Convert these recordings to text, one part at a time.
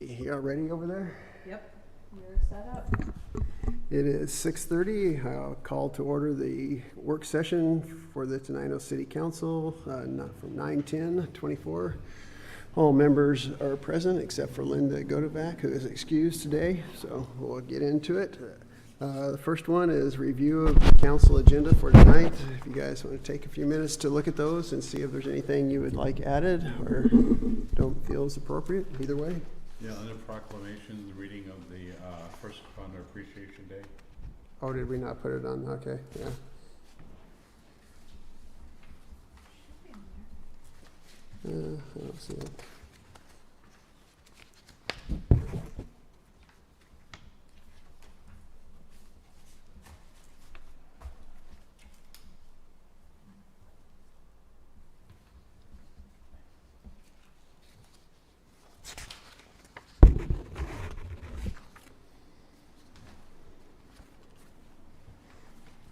Y'all ready over there? Yep, you're set up. It is 6:30. I'll call to order the work session for the Tenino City Council from 9/10/24. All members are present except for Linda Godovac, who is excused today, so we'll get into it. The first one is review of the council agenda for tonight. If you guys want to take a few minutes to look at those and see if there's anything you would like added or don't feel is appropriate, either way. Yeah, under proclamations, reading of the First Responder Appreciation Day. Oh, did we not put it on? Okay, yeah. I don't see it.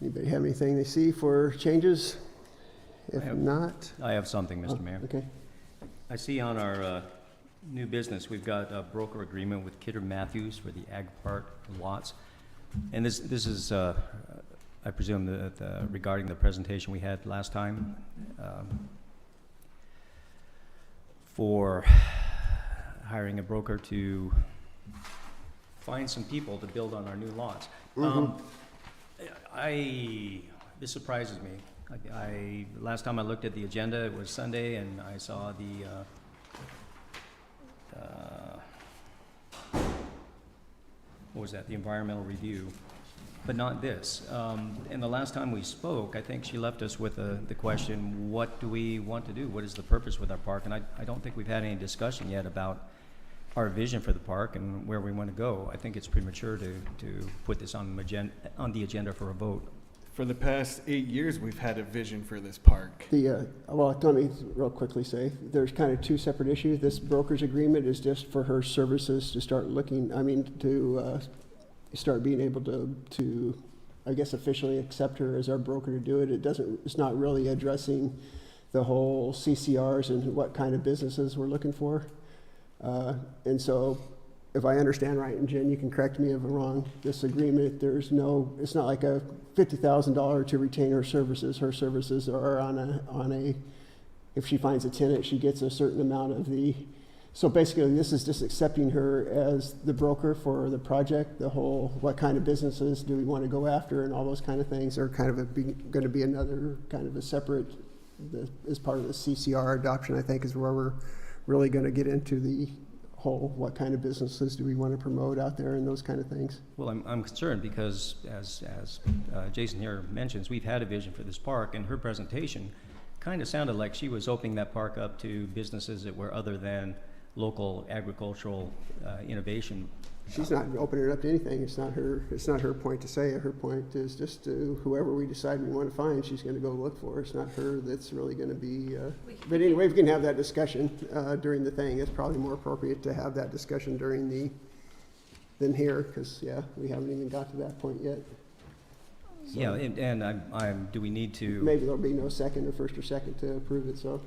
Anybody have anything they see for changes? If not, I have something, Mr. Mayor. okay. I see on our new business, we've got a broker agreement with Kidder Matthews for the Ag Park lots. And this is, I presume, that regarding the presentation we had last time for hiring a broker to find some people to build on our new lots. This surprises me. Last time I looked at the agenda, it was Sunday, and I saw the what was that? The environmental review, but not this. And the last time we spoke, I think she left us with the question: what do we want to do? What is the purpose with our park? And I don't think we've had any discussion yet about our vision for the park and where we want to go. I think it's premature to put this on the agenda for a vote. For the past 8 years, we've had a vision for this park. Well, let me real quickly say, there's kind of two separate issues. This broker's agreement is just for her services to start looking, to start being able to, I guess, officially accept her as our broker to do it. It's not really addressing the whole CCRs and what kind of businesses we're looking for. And so, if I understand right, and Jen, you can correct me if I'm wrong, this agreement, it's not like a $50,000 to retain her services. Her services are if she finds a tenant, she gets a certain amount of so basically this is just accepting her as the broker for the project, the whole, what kind of businesses do we want to go after and all those kind of things are kind of going to be another kind of a separate, as part of the CCR adoption, I think is where we're really going to get into the whole, what kind of businesses do we want to promote out there and those kind of things. Well, I'm concerned because, as Jason here mentions, we've had a vision for this park, and her presentation kind of sounded like she was opening that park up to businesses that were other than local agricultural innovation. She's not opening it up to anything. It's not her point to say it. Her point is just to whoever we decide we want to find, she's going to go look for. It's not her that's really going to be. But anyway, we can have that discussion during the thing. It's probably more appropriate to have that discussion than here, because we haven't even got to that point yet. So Yeah, and do we need to? maybe there'll be no second or first or second to approve it. So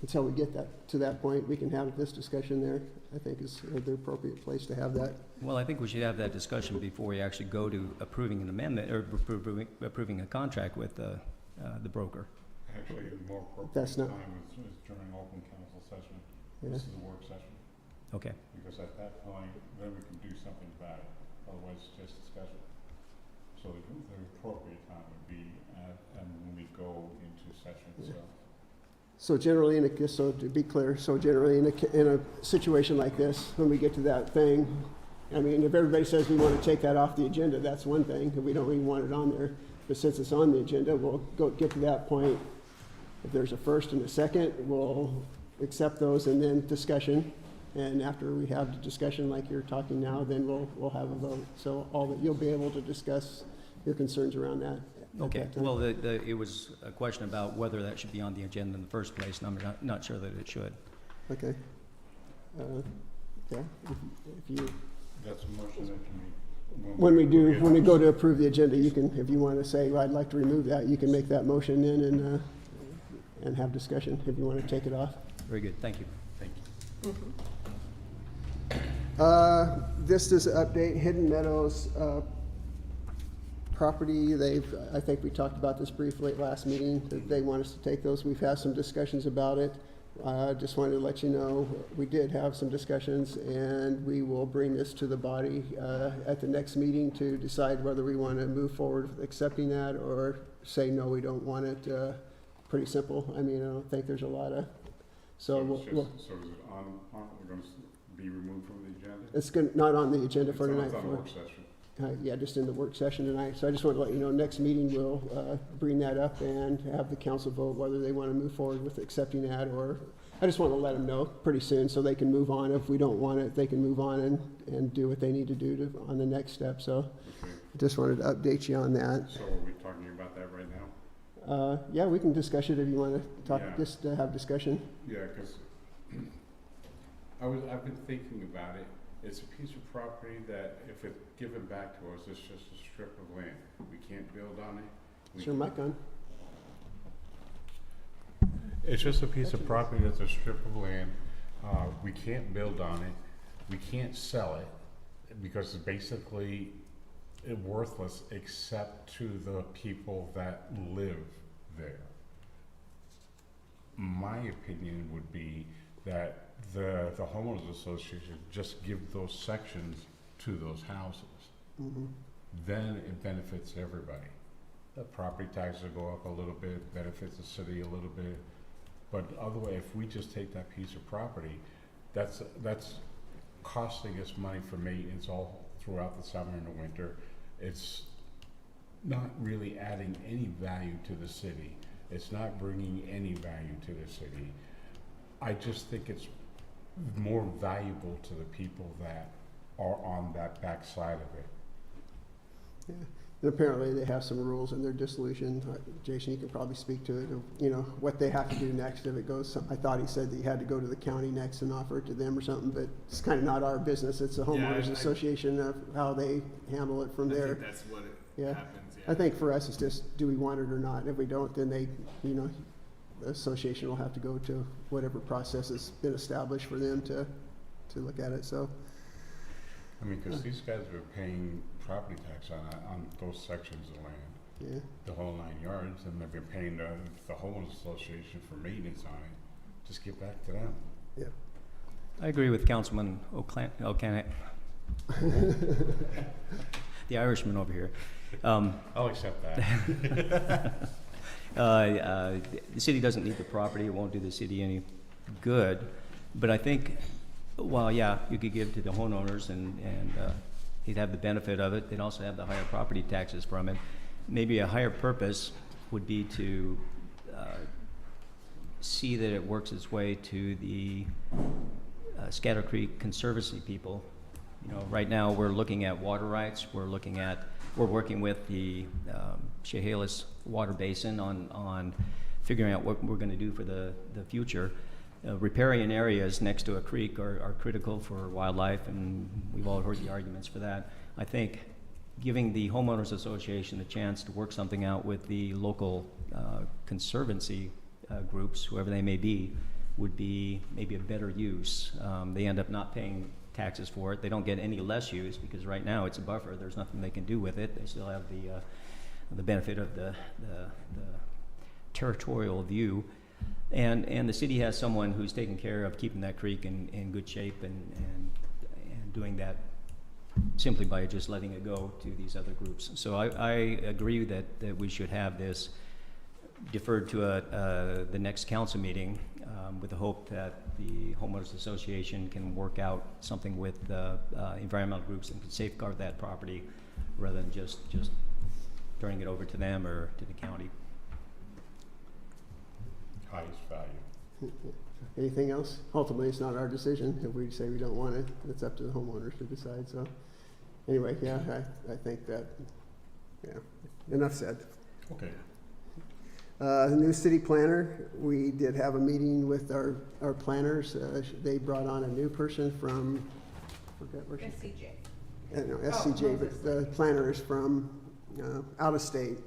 until we get to that point, we can have this discussion there. I think is the appropriate place to have that. Well, I think we should have that discussion before we actually go to approving an amendment or approving a contract with the broker. Actually, the more That's appropriate not- time is during open council session. Yeah. This is a work session, Okay. because at that point, then we can do something about it. Otherwise, it's just discussion. So the appropriate time would be and when we go into session itself. So generally, so to be clear, in a situation like this, when we get to that thing, if everybody says we want to take that off the agenda, that's one thing, and we don't even want it on there. But since it's on the agenda, we'll get to that point. If there's a first and a second, we'll accept those and then discussion. And after we have the discussion like you're talking now, then we'll have a vote. So you'll be able to discuss your concerns around that. Okay. Well, it was a question about whether that should be on the agenda in the first place, and I'm not sure that it should. Okay. If you. That's a motion that you make. When we go to approve the agenda, you can, if you want to say, well, I'd like to remove that, you can make that motion then and have discussion if you want to take it off. Very good. Thank you. Thank you. This is an update, Hidden Meadows, property, I think we talked about this briefly at last meeting, that they want us to take those. We've had some discussions about it. Just wanted to let you know, we did have some discussions, and we will bring this to the body, at the next meeting to decide whether we want to move forward with accepting that or say, no, we don't want it. Pretty simple. I mean, I don't think there's a lot of, so it's we'll, just- we'll, So is it we're gonna be removed from the agenda? it's not on the agenda for tonight. It's on for- work session. Yeah, just in the work session tonight. So I just want to let you know, next meeting we'll bring that up and have the council vote whether they want to move forward with accepting that, or I just want to let them know pretty soon so they can move on. If we don't want it, they can move on and do what they need to do on the next step. So Okay, I just wanted to update you on that. so are we talking about that right now? Yeah, we can discuss it if you want to talk, Yeah. just to have discussion. Yeah, because I've been thinking about it. It's a piece of property that if it's given back to us, it's just a strip of land. We can't build on it. We Sure, mic on. It's just a piece of property that's a strip of land. We can't build on it. We can't sell it because it's basically worthless except to the people that live there. My opinion would be that the homeowners association just give those sections to those houses. Mhm. Then it benefits everybody. The property taxes will go up a little bit, benefits the city a little bit. But other way, if we just take that piece of property, that's costing us money for maintenance all throughout the summer and the winter. It's not really adding any value to the city. It's not bringing any value to the city. I just think it's more valuable to the people that are on that back side of it. Yeah. And apparently they have some rules in their dissolution. Jason, you can probably speak to it, of, you know, what they have to do next if it goes. I thought he said that you had to go to the county next and offer it to them or something, but it's kind of not our business. It's the homeowners association of how they handle it from I there. think that's what it Yeah. happens, yeah. I think for us, it's just, do we want it or not? If we don't, then they, you know, the association will have to go to whatever process has been established for them to look at it, so. I mean, because these guys are paying property tax on those sections of land, Yeah, the whole 9 yards, and they've been paying the homeowners association for maintenance on it. Just give back to them. I agree with Councilman O'Connor, the Irishman over here. I'll accept that. The city doesn't need the property, it won't do the city any good, but I think, well, yeah, you could give to the homeowners and he'd have the benefit of it, they'd also have the higher property taxes from it. Maybe a higher purpose would be to see that it works its way to the Scatter Creek Conservancy people. You know, right now, we're looking at water rights, we're working with the Chehalis Water Basin on figuring out what we're gonna do for the future. Riparian areas next to a creek are critical for wildlife, and we've all heard the arguments for that. I think giving the homeowners association a chance to work something out with the local conservancy groups, whoever they may be, would be maybe a better use. They end up not paying taxes for it. They don't get any less use because right now it's a buffer. There's nothing they can do with it. They still have the benefit of the territorial view. And the city has someone who's taking care of keeping that creek in good shape and doing that simply by just letting it go to these other groups. So I agree that we should have this deferred to the next council meeting with the hope that the homeowners association can work out something with environmental groups and can safeguard that property rather than just turning it over to them or to the county. Highest value. anything else? Ultimately, it's not our decision. If we say we don't want it, it's up to the homeowners to decide, so. Anyway, yeah, I think that, yeah, enough said. Okay. The new city planner, we did have a meeting with our planners. They brought on a new person from, I forget where she. SCJ. No, SCJ, but the planner is from out of state.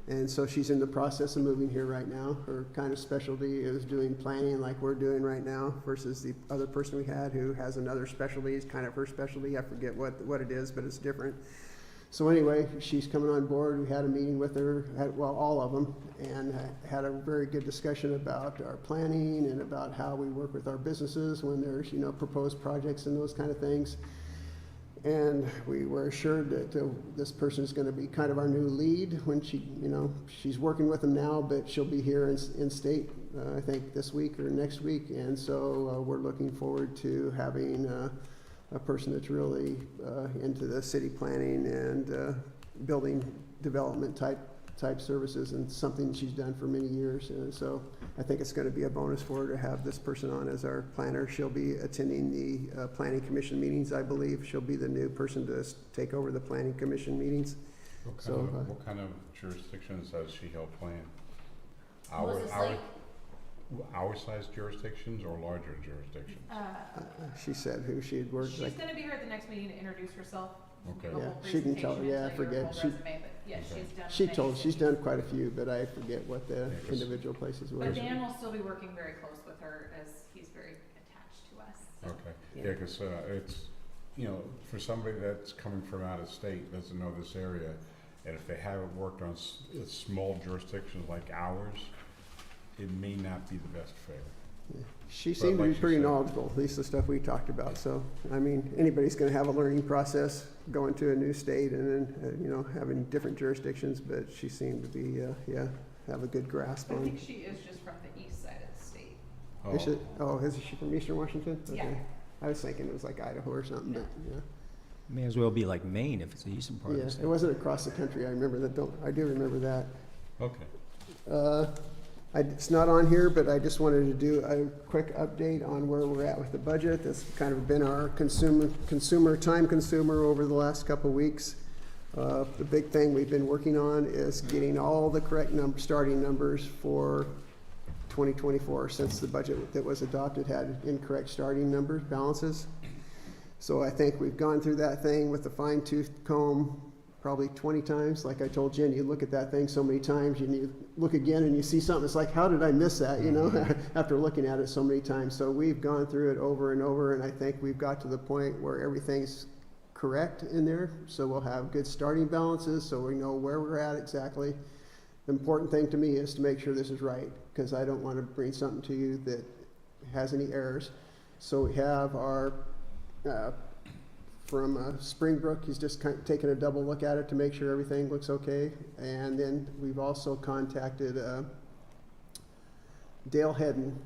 And so she's in the process of moving here right now. Her kind of specialty is doing planning like we're doing right now versus the other person we had who has another specialty. It's kind of her specialty. I forget what it is, but it's different. So anyway, she's coming on board. We had a meeting with her, well, all of them, and had a very good discussion about our planning and about how we work with our businesses when there's, you know, proposed projects and those kind of things. And we were assured that this person is going to be kind of our new lead when she, you know, she's working with them now, but she'll be here in state, I think this week or next week. And so we're looking forward to having a person that's really into the city planning and building development type services, and something she's done for many years. And so I think it's going to be a bonus for her to have this person on as our planner. She'll be attending the planning commission meetings, I believe. She'll be the new person to take over the planning commission meetings. What kind of jurisdictions does she help plan? Was this like- Our size jurisdictions or larger jurisdictions? She said who she had worked She's like. gonna be here at the next meeting to introduce herself. Okay. The Yeah, whole she can tell- presentation, yeah, I tell you her forget. whole She- resume, but yeah, Okay. she's done. She many told, she's cities. done quite a few, but I forget what the Yeah, 'cause- individual places were. But Dan will still be working very close with her as he's very attached to us. So. Okay, Yeah. yeah, because it's, you know, for somebody that's coming from out of state, doesn't know this area, and if they haven't worked on small jurisdictions like ours, it may not be the best fit. She But seemed to like be you pretty said- knowledgeable, at least the stuff we talked about. So, I mean, anybody's gonna have a learning process going to a new state and then, you know, having different jurisdictions, but she seemed to be, yeah, have a good grasp I on. think she is just from the east side of the state. Is she from Eastern Washington? Yeah. Okay. I was thinking it was like Idaho or something, but, yeah. May as well be like Maine if it's the eastern part of Yeah, the it state. wasn't across the country. I remember that, I do remember that. Okay, It's not on here, but I just wanted to do a quick update on where we're at with the budget. That's kind of been our time consumer over the last couple of weeks. The big thing we've been working on is getting all the correct starting numbers for 2024, since the budget that was adopted had incorrect starting numbers, balances. So I think we've gone through that thing with the fine-tooth comb probably 20 times. Like I told Jen, you look at that thing so many times, you look again and you see something, it's like, how did I miss that, you know, after looking at it so many times. So we've gone through it over and over, and I think we've got to the point where everything's correct in there. So we'll have good starting balances, so we know where we're at exactly. The important thing to me is to make sure this is right, because I don't want to bring something to you that has any errors. So we have our from Springbrook, he's just kind of taken a double look at it to make sure everything looks okay. And then we've also contacted Dale Hedden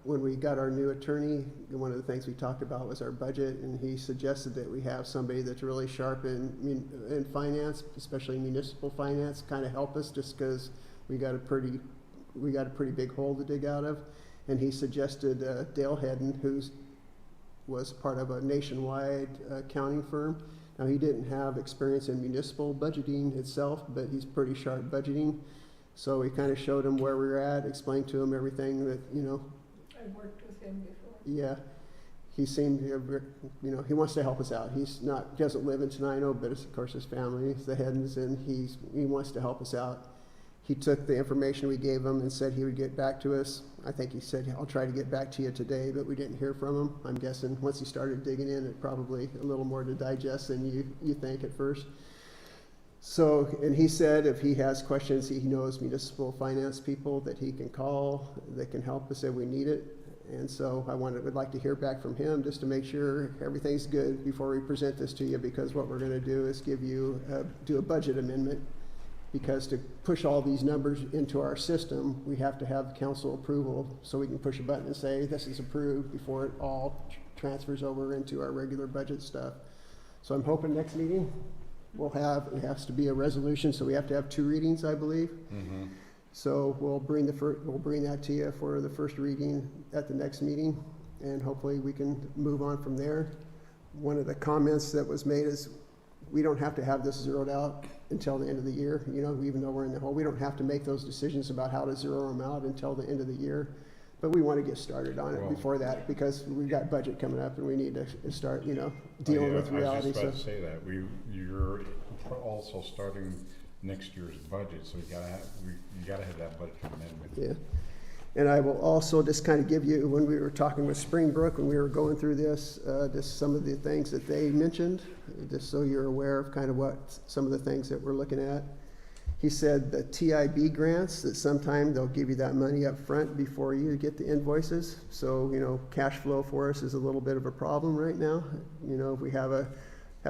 when we got our new attorney. One of the things we talked about was our budget, and he suggested that we have somebody that's really sharp in finance, especially municipal finance, kind of help us, just because we got a pretty big hole to dig out of. And he suggested Dale Hedden, who's was part of a nationwide accounting firm. Now, he didn't have experience in municipal budgeting itself, but he's pretty sharp budgeting. So we kind of showed him where we were at, explained to him everything that, you know. I worked with him before. Yeah, he seemed, you know, he wants to help us out. He doesn't live in Tenino, but it's, of course, his family, it's the Heddens, and he wants to help us out. He took the information we gave him and said he would get back to us. I think he said, I'll try to get back to you today, but we didn't hear from him. I'm guessing once he started digging in, it probably a little more to digest than you think at first. So, and he said if he has questions, he knows municipal finance people that he can call, that can help us if we need it. And so would like to hear back from him just to make sure everything's good before we present this to you, because what we're gonna do is do a budget amendment. Because to push all these numbers into our system, we have to have council approval, so we can push a button and say, this is approved, before it all transfers over into our regular budget stuff. So I'm hoping next meeting, it has to be a resolution, so we have to have 2 readings, I believe. mm-hmm. So we'll bring that to you for the first reading at the next meeting, and hopefully we can move on from there. One of the comments that was made is, we don't have to have this zeroed out until the end of the year, you know, even though we're in the hole. We don't have to make those decisions about how to zero them out until the end of the year. But we want to get started on it Well- before that, because we've got budget coming up and we need to start, you know, dealing with reality. I was just about to say that. You're also starting next year's budget, so you gotta have that budget amendment. Yeah. And I will also just kind of give you, when we were talking with Springbrook, when we were going through this, just some of the things that they mentioned, just so you're aware of kind of what, some of the things that we're looking at. He said the TIB grants, that sometime they'll give you that money up front before you get the invoices. So, you know, cash flow for us is a little bit of a problem right now. You know, if we have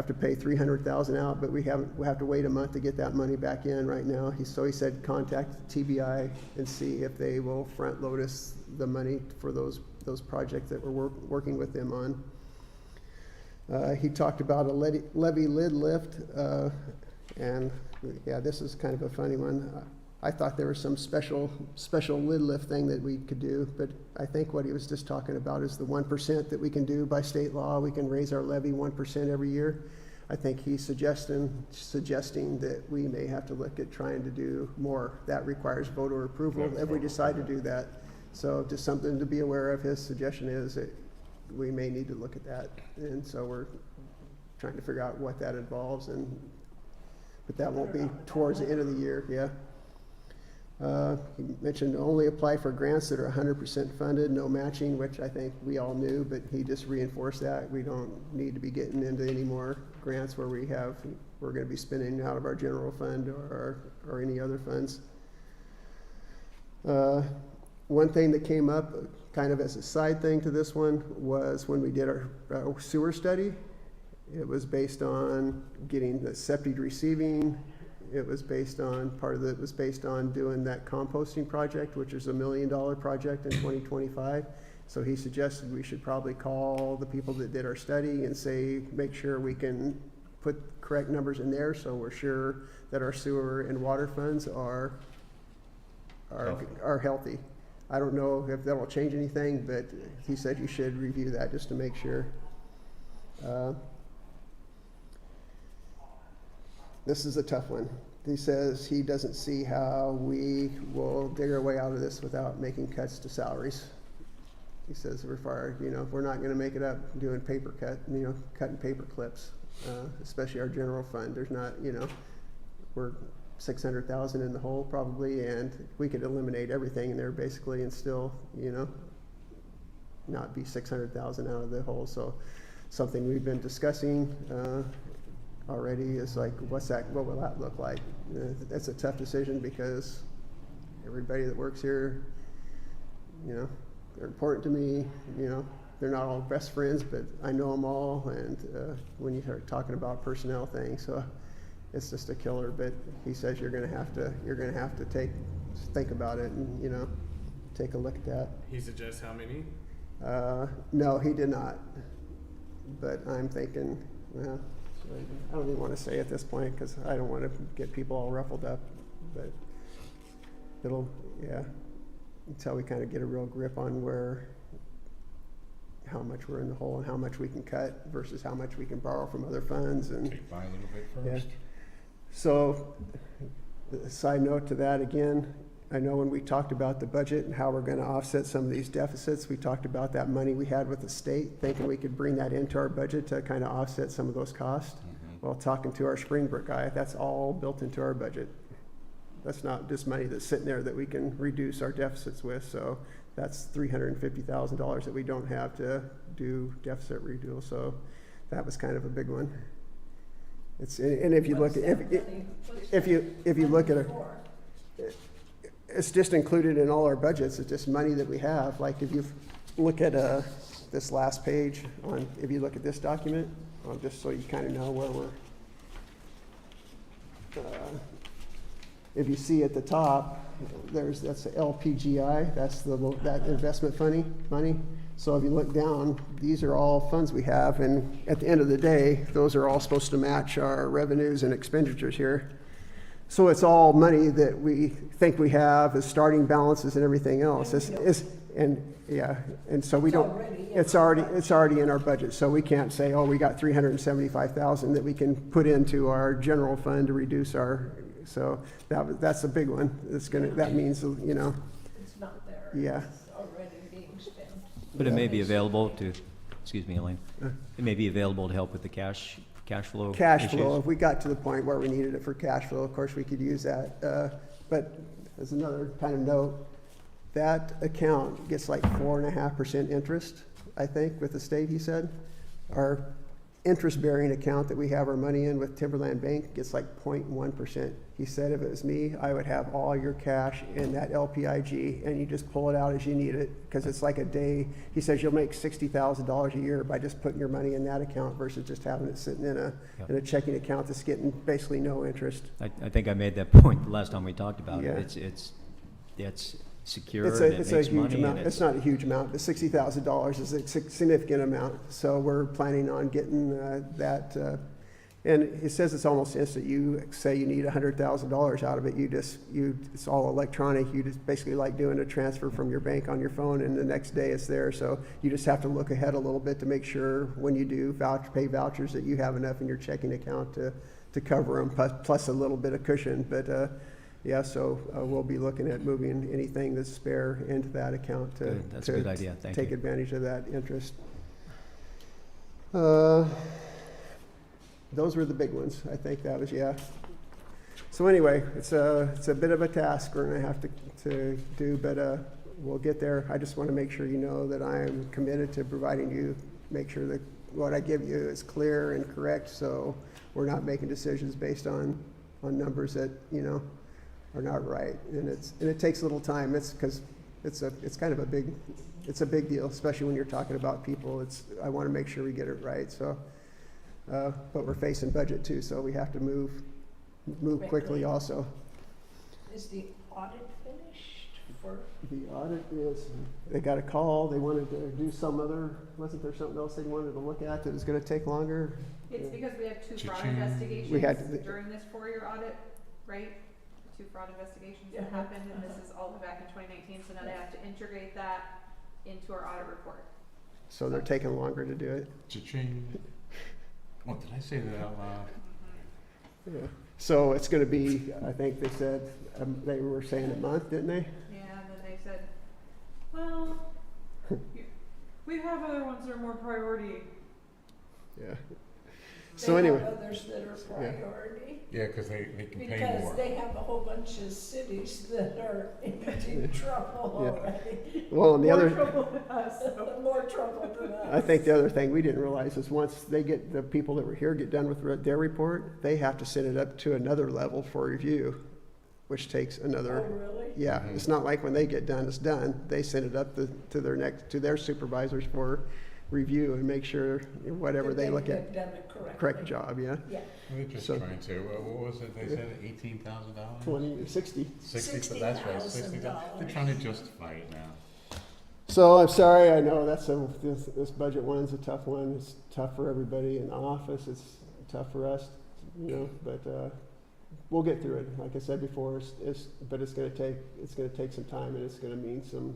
to pay $300,000 out, but we have to wait a month to get that money back in right now. So he said contact TBI and see if they will front load us the money for those projects that we're working with them on. He talked about a levy lid lift, and yeah, this is kind of a funny one. I thought there was some special lid lift thing that we could do, but I think what he was just talking about is the 1% that we can do by state law. We can raise our levy 1% every year. I think he's suggesting that we may have to look at trying to do more. That requires voter approval if we decide to do that. So just something to be aware of. His suggestion is that we may need to look at that. And so we're trying to figure out what that involves, but that won't be towards the end of the year, yeah. He mentioned only apply for grants that are 100% funded, no matching, which I think we all knew, but he just reinforced that. We don't need to be getting into any more grants where we're going to be spending out of our general fund or any other funds. One thing that came up kind of as a side thing to this one was when we did our sewer study. It was based on getting the septic receiving. It was based on, part of it was based on doing that composting project, which is $1 million project in 2025. So he suggested we should probably call the people that did our study and say, make sure we can put correct numbers in there so we're sure that our sewer and water funds are healthy. I don't know if that will change anything, but he said you should review that just to make sure. This is a tough one. He says he doesn't see how we will dig our way out of this without making cuts to salaries. He says we're not going to make it up doing cutting paper clips, especially our general fund. There's not, we're 600,000 in the hole probably, and we could eliminate everything in there basically and still, not be 600,000 out of the hole. So something we've been discussing already is like, what will that look like? That's a tough decision because everybody that works here, they're important to me. They're not all best friends, but I know them all. And when you start talking about personnel things, so it's just a killer. But he says you're going to have to think about it and take a look at that. He suggests how many? No, he did not. But I'm thinking, well, I don't even want to say at this point because I don't want to get people all ruffled up, but until we kind of get a real grip on how much we're in the hole and how much we can cut versus how much we can borrow from other funds. And Take by a little bit first. Yeah. So, a side note to that again, I know when we talked about the budget and how we're going to offset some of these deficits, we talked about that money we had with the state, thinking we could bring that into our budget to kind of offset some of those costs. Mm-hmm. Well, talking to our Springbrook guy, that's all built into our budget. That's not just money that's sitting there that we can reduce our deficits with. So that's $350,000 that we don't have to do deficit redual. So that was kind of a big one. And if you look at if you look at it. It's just included in all our budgets. It's just money that we have. Like if you look at this last page if you look at this document, just so you kind of know where we're. If you see at the top, that's the LPGI. That's that investment money. So if you look down, these are all funds we have, and at the end of the day, those are all supposed to match our revenues and expenditures here. So it's all money that we think we have as starting balances and everything else. And so we don't. It's already in our budget. So we can't say, oh, we got $375,000 that we can put into our general fund to reduce our. So that's a big one. That means It's not there. Yeah. It's already being spent. But it may be available to, excuse me, Elaine, it may be available to help with the cash cash flow cash flow, issues? if we got to the point where we needed it for cash flow, of course, we could use that. But as another kind of note, that account gets like 4.5% interest, I think, with the state, he said. Our interest-bearing account that we have our money in with Timberland Bank gets like 0.1%. He said if it was me, I would have all your cash in that LPIG, and you just pull it out as you need it, because it's like a day. He says you'll make $60,000 a year by just putting your money in that account versus just having it sitting in a checking account that's getting basically no interest. I think I made that point the last time we talked about Yeah. it. It's secure It's and a it makes huge money amount. and It's not a huge amount, but $60,000 is a significant amount. So we're planning on getting that. And he says it's almost instant. You say you need $100,000 out of it, it's all electronic. You just basically like doing a transfer from your bank on your phone, and the next day it's there. So you just have to look ahead a little bit to make sure when you do pay vouchers that you have enough in your checking account to cover them, plus a little bit of cushion. But yeah, so we'll be looking at moving anything that's spare into that account to Good. That's a good idea. Thank take you. advantage of that interest. Those were the big ones. I think that was, yeah. So anyway, it's a bit of a task we're gonna have to do, but we'll get there. I just want to make sure you know that I am committed to providing you, make sure that what I give you is clear and correct, so we're not making decisions based on numbers that, are not right. And it takes a little time. It's because it's kind of a big deal, especially when you're talking about people. I want to make sure we get it right. So, but we're facing budget too, so we have to move quickly also. Is the audit finished for, The audit is, they got a call, they wanted to do wasn't there something else they wanted to look at that was gonna take longer? It's because we had two fraud Cha-ching. investigations We had- during this 4-year audit, right? Two fraud investigations that Yeah. happened, and this is all the way back in 2019, so now they have to integrate that into our audit report. So they're taking longer to do it. Cha-ching. Oh, did I say that out loud? Yeah. So it's gonna be, I think they said, they were saying a month, didn't they? Yeah, and then they said, well, we have other ones that are more priority. Yeah. they So have anyway, others that are Yeah. priority? Yeah, because they can pay Because more. they have a whole bunch of cities that are in deep trouble Yeah. already. well, and the More other, trouble than us. More trouble than us. I think the other thing we didn't realize is once the people that were here get done with their report, they have to send it up to another level for review, which takes Oh, another, really? yeah, Mhm. it's not like when they get done, it's done. They send it up to their supervisors for review and make sure whatever That they look have at, done it correctly. correct job, yeah. Yeah. They're just So- trying to, what was it, they said $18,000? 20, 60. 60, that's right, 60,000. They're trying to justify it now. So I'm sorry, I know this budget one's a tough one. It's tough for everybody in the office. It's tough for us, but we'll get through it. Like I said before, but it's gonna take some time, and it's gonna mean some,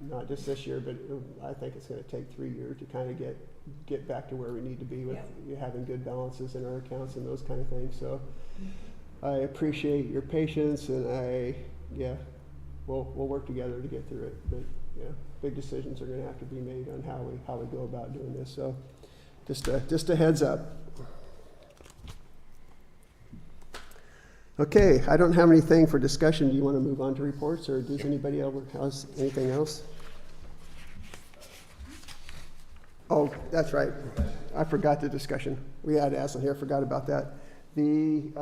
not just this year, but I think it's gonna take 3 years to kind of get back to where we need to be with having good balances in our accounts and those kind of things. So I appreciate your patience, and we'll work together to get through it. But big decisions are going to have to be made on how we go about doing this. So just a heads up. Okay, I don't have anything for discussion. Do you want to move on to reports, or does anybody else have anything else? Oh, that's right. I forgot the discussion. We had Aslan here. Forgot about that. The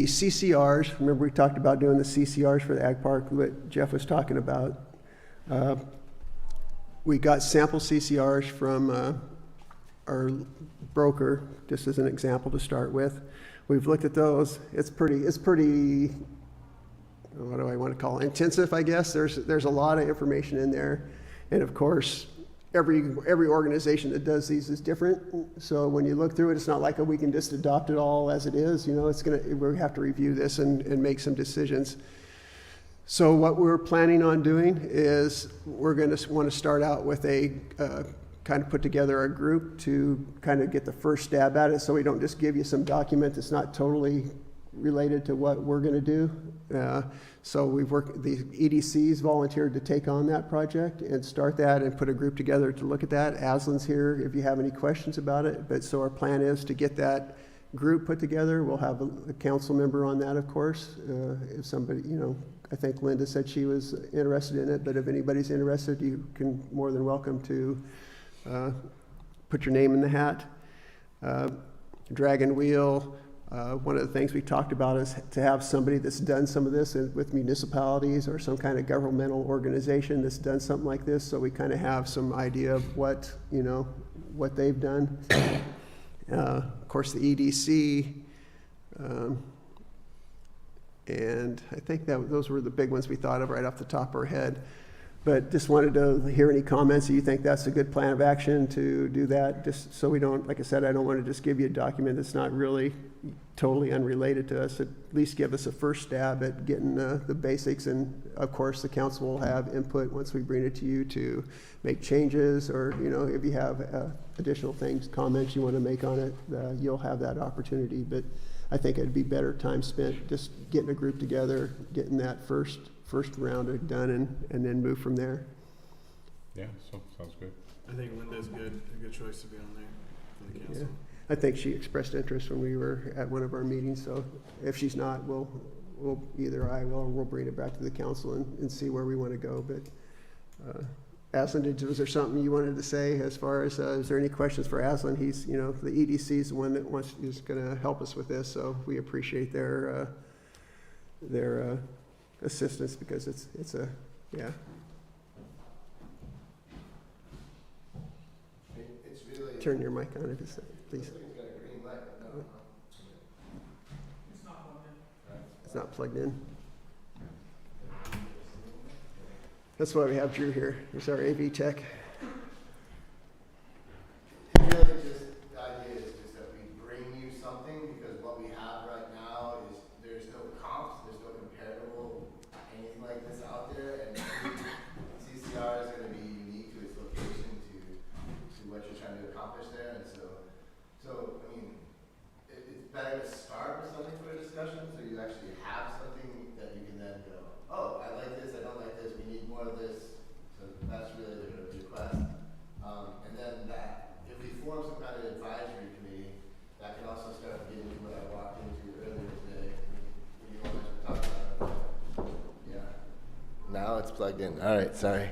CCRs, remember we talked about doing the CCRs for the Ag Park, what Jeff was talking about. We got sample CCRs from our broker, just as an example to start with. We've looked at those. It's pretty, what do I want to call it, intensive, I guess. There's a lot of information in there. And of course, every organization that does these is different. So when you look through it, it's not like we can just adopt it all as it is. We have to review this and make some decisions. So what we're planning on doing is we're going to want to start out with kind of put together a group to kind of get the first stab at it, so we don't just give you some document that's not totally related to what we're gonna do. So we've worked, the EDC's volunteered to take on that project and start that and put a group together to look at that. Aslan's here if you have any questions about it, but so our plan is to get that group put together. We'll have a council member on that, of course. If somebody, you know, I think Linda said she was interested in it, but if anybody's interested, you can more than welcome to put your name in the hat. Dragon Wheel, one of the things we talked about is to have somebody that's done some of this with municipalities or some kind of governmental organization that's done something like this, so we kind of have some idea of what, you know, what they've done. Of course, the EDC, and I think that those were the big ones we thought of right off the top of our head. But just wanted to hear any comments. Do you think that's a good plan of action to do that? Just so we don't, like I said, I don't want to just give you a document that's not really totally unrelated to us. At least give us a first stab at getting the basics. And of course, the council will have input once we bring it to you to make changes, or, you know, if you have additional things, comments you want to make on it, you'll have that opportunity. But I think it'd be better time spent just getting a group together, getting that first round done, and then move from there. Yeah, so, sounds good. I think Linda's a good choice to be on there for the council. Yeah. I think she expressed interest when we were at one of our meetings, so if she's not, we'll either I will or we'll bring it back to the council and see where we want to go. But Aslan, was there something you wanted to say as far as, is there any questions for Aslan? He's, you know, the EDC is the one that is going to help us with this, so we appreciate their assistance, because it's a, yeah. It's really. Turn your mic on if it's, please. It's not plugged in. That's why we have Drew here. He's our AV tech. Really just, the idea is just that we bring you something, because what we have right now is there's no comps, there's no comparable anything like this out there, and CCR is gonna be unique to its location to what you're trying to accomplish there, and so I mean, it's better to start with something for a discussion, so you actually have something that you can then go, oh, I like this, I don't like this, we need more of this, so that's really the request. And then that, if we form some kind of advisory committee, that can also start getting into what I walked into earlier today. When you wanted to talk about, yeah. Now it's plugged in. All right, sorry.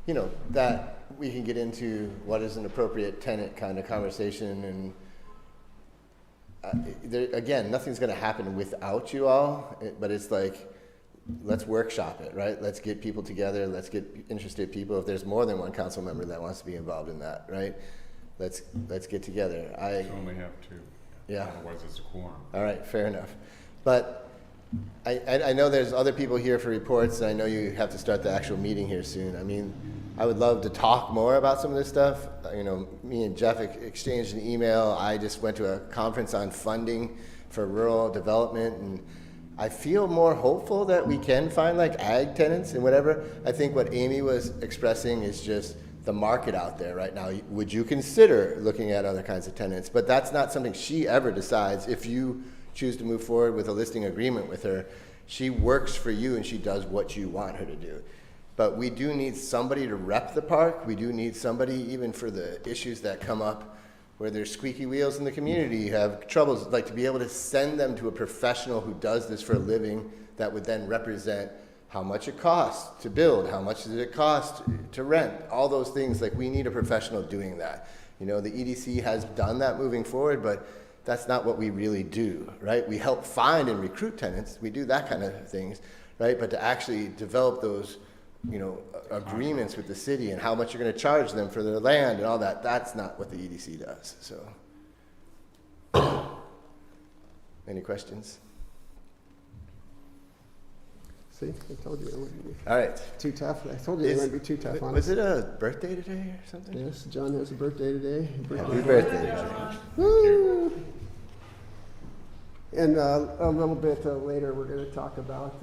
You know, that we can get into what is an appropriate tenant kind of conversation, and there, again, nothing's going to happen without you all, but it's like, let's workshop it, right? Let's get people together. Let's get interested people. If there's more than one council member that wants to be involved in that, right? Let's get together. We only have two. Yeah. Otherwise, it's a quorum. All right, fair enough. But I know there's other people here for reports, and I know you have to start the actual meeting here soon. I mean, I would love to talk more about some of this stuff. You know, me and Jeff exchanged an email. I just went to a conference on funding for rural development, and I feel more hopeful that we can find like ag tenants and whatever. I think what Amy was expressing is just the market out there right now. Would you consider looking at other kinds of tenants? But that's not something she ever decides. If you choose to move forward with a listing agreement with her, she works for you and she does what you want her to do. But we do need somebody to rep the park. We do need somebody even for the issues that come up where there's squeaky wheels in the community, have troubles, like to be able to send them to a professional who does this for a living that would then represent how much it costs to build, how much does it cost to rent, all those things. Like, we need a professional doing that. You know, the EDC has done that moving forward, but that's not what we really do, right? We help find and recruit tenants. We do that kind of things, right? But to actually develop those, you know, agreements with the city and how much you're going to charge them for their land and all that, that's not what the EDC does. So, any questions? See, I told you it wouldn't be All right. too tough. I told you it wouldn't be too tough on us. Was it a birthday today or something? Yes, John has a birthday today. Happy birthday. Woo! And a little bit later, we're going to talk about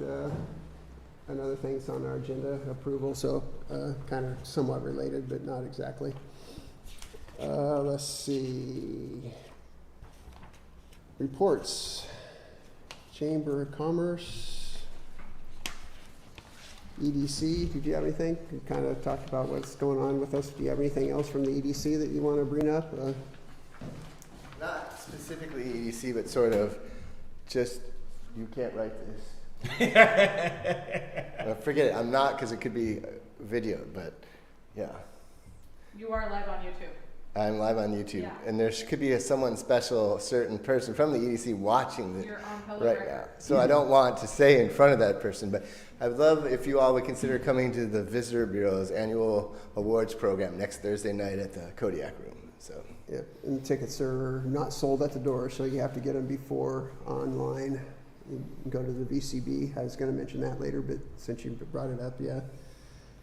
another things on our agenda, approval, so kind of somewhat related, but not exactly. Let's see. Reports. Chamber of Commerce. EDC, did you have anything? You kind of talked about what's going on with us. Do you have anything else from the EDC that you want to bring up? Not specifically EDC, but sort of just, you can't write this. Forget it, I'm not, because it could be video, but yeah. You are live on YouTube. I'm live on YouTube, Yeah. and there could be someone special, certain person from the EDC watching You're on it public right record. now. So I don't want to say in front of that person, but I would love if you all would consider coming to the Visitor Bureau's annual awards program next Thursday night at the Kodiak Room. So Yeah, and tickets are not sold at the door, so you have to get them before online. You can go to the VCB. I was going to mention that later, but since you brought it up, yeah.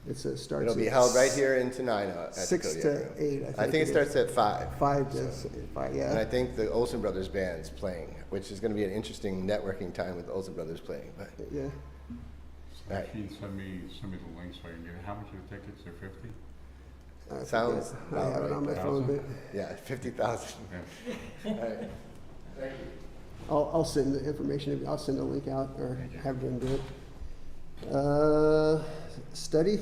It starts it'll be at held right here in Tenino at 6 the to Kodiak Room. 8, I think it starts at 5. 5 to So- 5, And I yeah. think the Olsen Brothers band's playing, which is going to be an interesting networking time with the Olsen Brothers playing. But Yeah. Right. Can you send me the link so I can get it? How much are the tickets? They're 50? I Sounds forget. I about have it on my right. phone, but yeah, 50,000. Yeah. All right. Thank you. I'll send the information. I'll send a link out or have them do it. Study.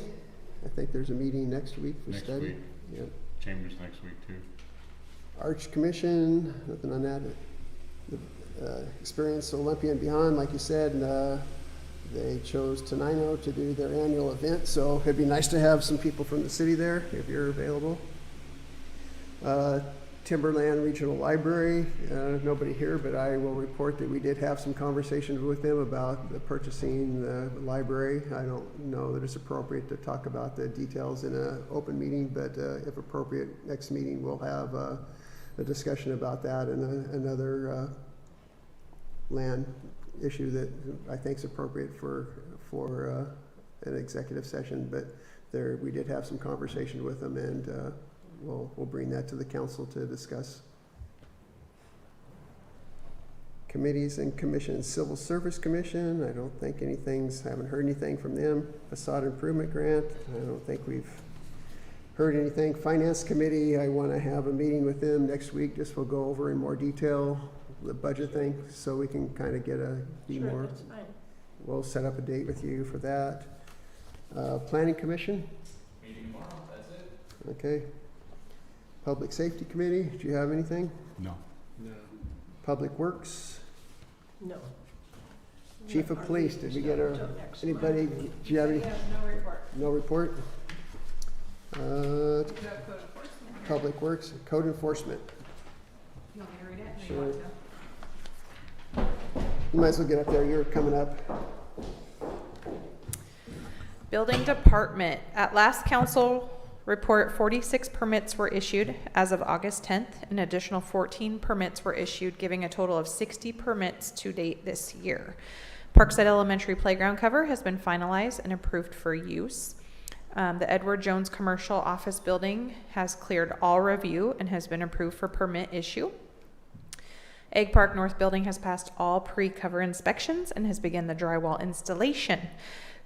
I think there's a meeting next week for Next study. week. Yep. Chambers next week too. Arch Commission, nothing on that. Experience Olympia and Beyond, like you said, they chose Tenino to do their annual event, so it'd be nice to have some people from the city there if you're available. Timberland Regional Library, nobody here, but I will report that we did have some conversations with them about the purchasing the library. I don't know that it's appropriate to talk about the details in an open meeting, but if appropriate, next meeting we'll have a discussion about that and another land issue that I think is appropriate for an executive session. But we did have some conversation with them, and we'll bring that to the council to discuss. Committees and commissions, Civil Service Commission, I don't think haven't heard anything from them. Facade Improvement Grant, I don't think we've heard anything. Finance Committee, I want to have a meeting with them next week, just we'll go over in more detail the budget thing, so we can kind of be Sure, more. that's fine. We'll set up a date with you for that. Planning Commission? Meeting tomorrow, that's it. Okay. Public Safety Committee, do you have anything? No. No. Public Works? No. Chief of Our Police, did we get meeting's not until next month. anybody, do you have any, We have no report. no report? We have code enforcement. Public Works, Code Enforcement. You want me to read it? Or you Sure. want to? You might as well get up there, you're coming up. Building Department. At last council report, 46 permits were issued as of August 10th. An additional 14 permits were issued, giving a total of 60 permits to date this year. Parkside Elementary playground cover has been finalized and approved for use. The Edward Jones Commercial Office Building has cleared all review and has been approved for permit issue. Egg Park North Building has passed all pre-cover inspections and has begun the drywall installation.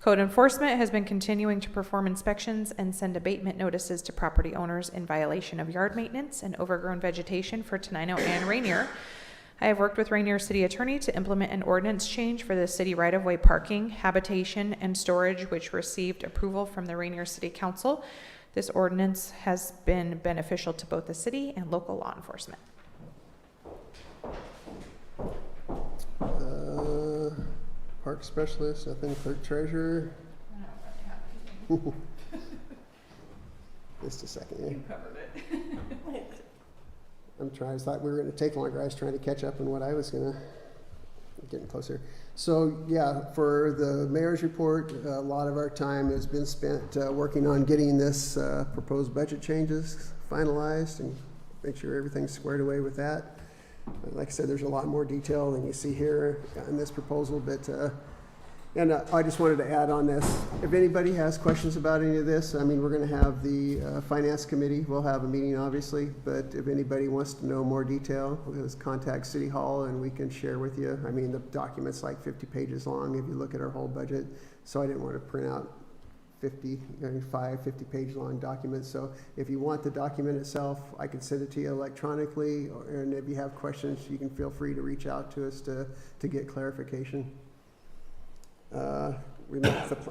Code enforcement has been continuing to perform inspections and send abatement notices to property owners in violation of yard maintenance and overgrown vegetation for Tenino and Rainier. I have worked with Rainier City Attorney to implement an ordinance change for the city right-of-way parking, habitation, and storage, which received approval from the Rainier City Council. This ordinance has been beneficial to both the city and local law enforcement. Park Specialist, nothing. Clerk Treasurer, I don't really have anything. just a second, yeah. You covered it. I thought we were gonna take longer, I was trying to catch up on what I was getting closer. So, yeah, for the mayor's report, a lot of our time has been spent working on getting this proposed budget changes finalized and make sure everything's squared away with that. Like I said, there's a lot more detail than you see here in this proposal, but I just wanted to add on this. If anybody has questions about any of this, I mean, we're going to have the Finance Committee. We'll have a meeting, obviously, but if anybody wants to know more detail, just contact City Hall and we can share with you. I mean, the document's like 50 pages long if you look at our whole budget, so I didn't want to print out 50-page long document. So if you want the document itself, I can send it to you electronically, and if you have questions, you can feel free to reach out to us to get clarification. We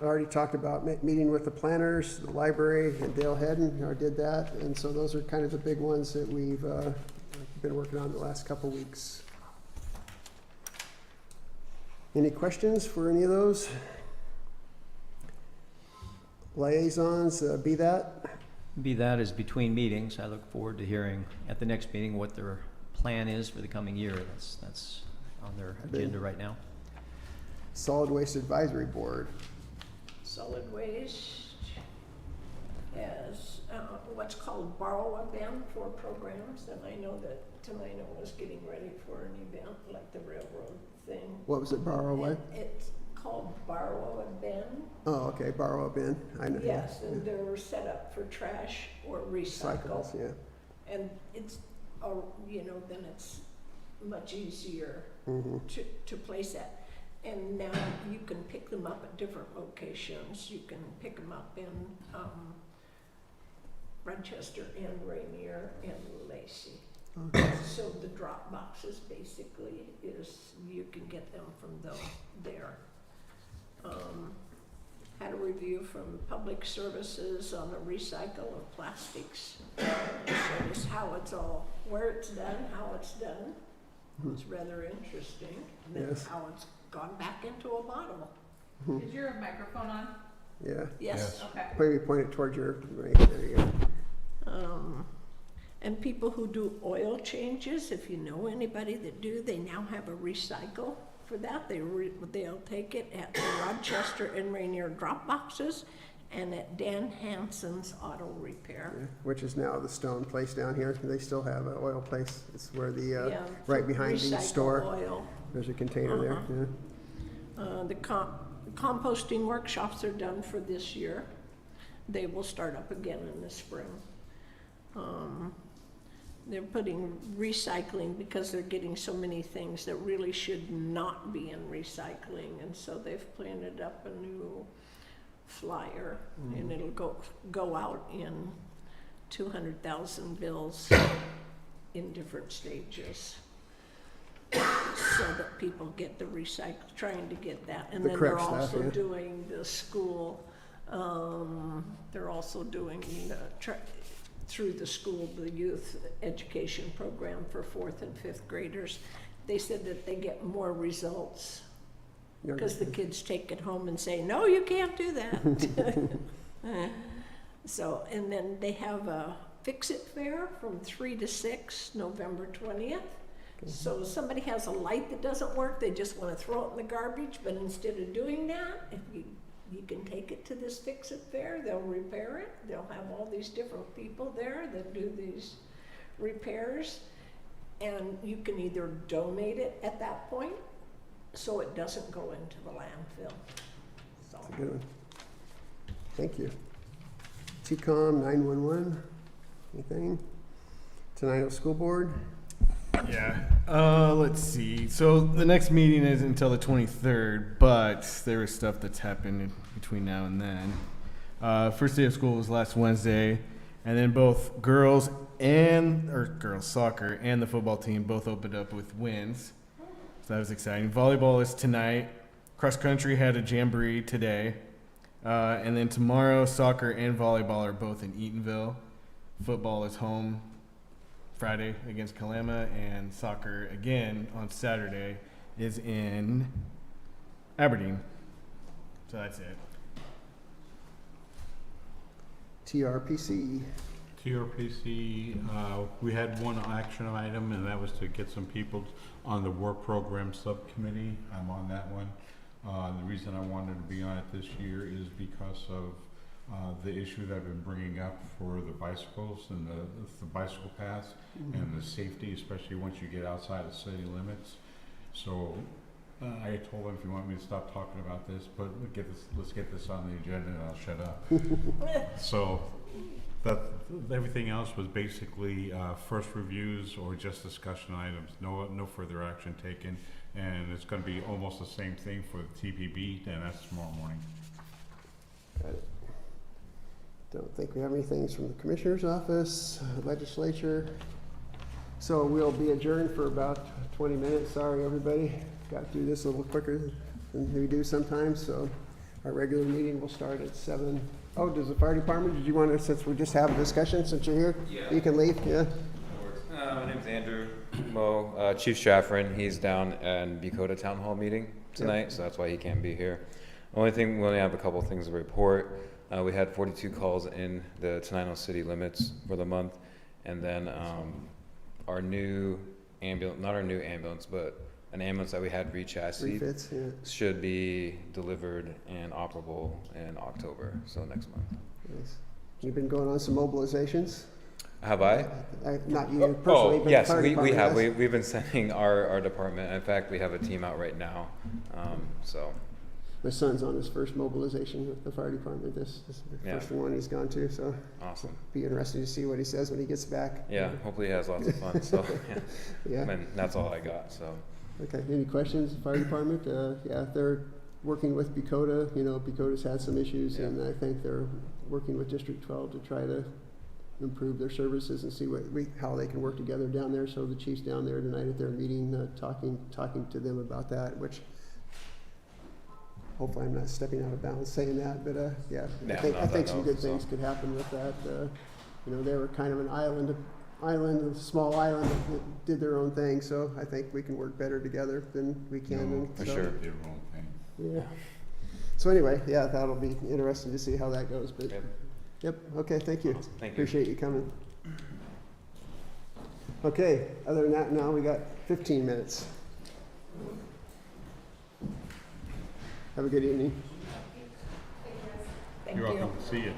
already talked about meeting with the planners, the library, and Dale Hedden did that. And so those are kind of the big ones that we've been working on the last couple weeks. Any questions for any of those? Liaisons, be that? Be that is between meetings. I look forward to hearing at the next meeting what their plan is for the coming year. That's on their agenda right now. Solid Waste Advisory Board. Solid Waste has what's called Borrow a Ben for programs, and I know that Tenino was getting ready for an event like the railroad thing. What was it, Borrow Away? It's called Borrow a Ben. Oh, okay, Borrow a Bin. I know. Yes, and they're set up for trash or recycle. Cycles, yeah. And it's, then it's much easier Mm-hmm. to place that. And now you can pick them up at different locations. You can pick them up in Rochester and Rainier and Lacey. Okay. So the drop boxes basically is, you can get them from there. Had a review from Public Services on the recycle of plastics. Showed us how it's all, where it's done, how it's done. It's rather interesting. And then Yes. how it's gone back into a bottle. Is your microphone on? Yeah. Yes. Okay. Maybe point it towards your, right, there you go. And people who do oil changes, if you know anybody that do, they now have a recycle for that. They'll take it at the Rochester and Rainier drop boxes and at Dan Hansen's Auto Repair. Yeah, which is now the Stone place down here. They still have an oil place. It's where the, Yeah, right for behind the recycle store. Oil. There's a container there, yeah. The composting workshops are done for this year. They will start up again in the spring. They're putting recycling because they're getting so many things that really should not be in recycling, and so they've planted up a new flyer, and it'll go out in 200,000 bills in different stages, so that people get the trying to get that. And The then they're correct stuff, also yeah. doing the school, they're also doing through the school, the youth education program for 4th and 5th graders. They said that they get more results because the kids take it home and say, no, you can't do that. So, and then they have a Fix-It Fair from 3 to 6, November 20th. So if somebody has a light that doesn't work, they just want to throw it in the garbage, but instead of doing that, if you can take it to this Fix-It Fair, they'll repair it. They'll have all these different people there that do these repairs, and you can either donate it at that point so it doesn't go into the landfill. So. That's a good one. Thank you. TCOM 911, anything? Tenino School Board? Yeah. Let's see. So the next meeting is until the 23rd, but there is stuff that's happened in between now and then. First day of school was last Wednesday, and then both girls soccer and the football team both opened up with wins. So that was exciting. Volleyball is tonight. Cross country had a jamboree today. And then tomorrow, soccer and volleyball are both in Eatonville. Football is home Friday against Kalama, and soccer again on Saturday is in Aberdeen. So that's it. TRPC. TRPC, we had one action item, and that was to get some people on the work program subcommittee. I'm on that one. The reason I wanted to be on it this year is because of the issue that I've been bringing up for the bicycles and the bicycle paths and the safety, especially once you get outside of city limits. So I told them, if you want me to stop talking about this, but let's get this on the agenda and I'll shut up. So everything else was basically first reviews or just discussion items, no further action taken. And it's going to be almost the same thing for the TPB, and that's tomorrow morning. Got it. Don't think we have any things from the Commissioner's Office, Legislature. So we'll be adjourned for about 20 minutes. Sorry, everybody. Got to do this a little quicker than we do sometimes, so our regular meeting will start at 7. Oh, does the fire department, did you want to, since we just have a discussion, since you're here? Yeah. You can leave, yeah? My name's Andrew Mo, Chief Shaffron. He's down at Bucota Town Hall meeting tonight, so that's why he can't be here. Only thing, we only have a couple things to report. We had 42 calls in the Tenino city limits for the month, and then our new ambulance, not our new ambulance, but an ambulance that we had re-chassis Refits, yeah. should be delivered and operable in October, so next month. Nice. You've been going on some mobilizations? Have I? Not you personally, but the Yes, fire we department have. has. We've been sending our department. In fact, we have a team out right now. So, My son's on his first mobilization with the fire department. This is the Yeah. first one he's gone to, so awesome. be interesting to see what he says when he gets back. Yeah, hopefully he has lots of fun. So, Yeah. and that's all I got. So, Okay, any questions, fire department? Yeah, they're working with Bucota. You know, Bucota's had some issues, Yeah. and I think they're working with District 12 to try to improve their services and see how they can work together down there. So the chief's down there tonight at their meeting, talking to them about that, which hopefully I'm not stepping out of bounds saying that, but yeah, Yeah, I think no, some good so. things could happen with that. You know, they were kind of an a small island that did their own thing, so I think we can work better together than we can. No, and for so, sure. Their own thing. Yeah. So anyway, yeah, that'll be interesting to see how that goes, but, Yep. yep, okay, thank you. Thank you. Appreciate you coming. Okay, other than that, now we got 15 minutes. Have a good evening. Thank You're you. welcome. See you.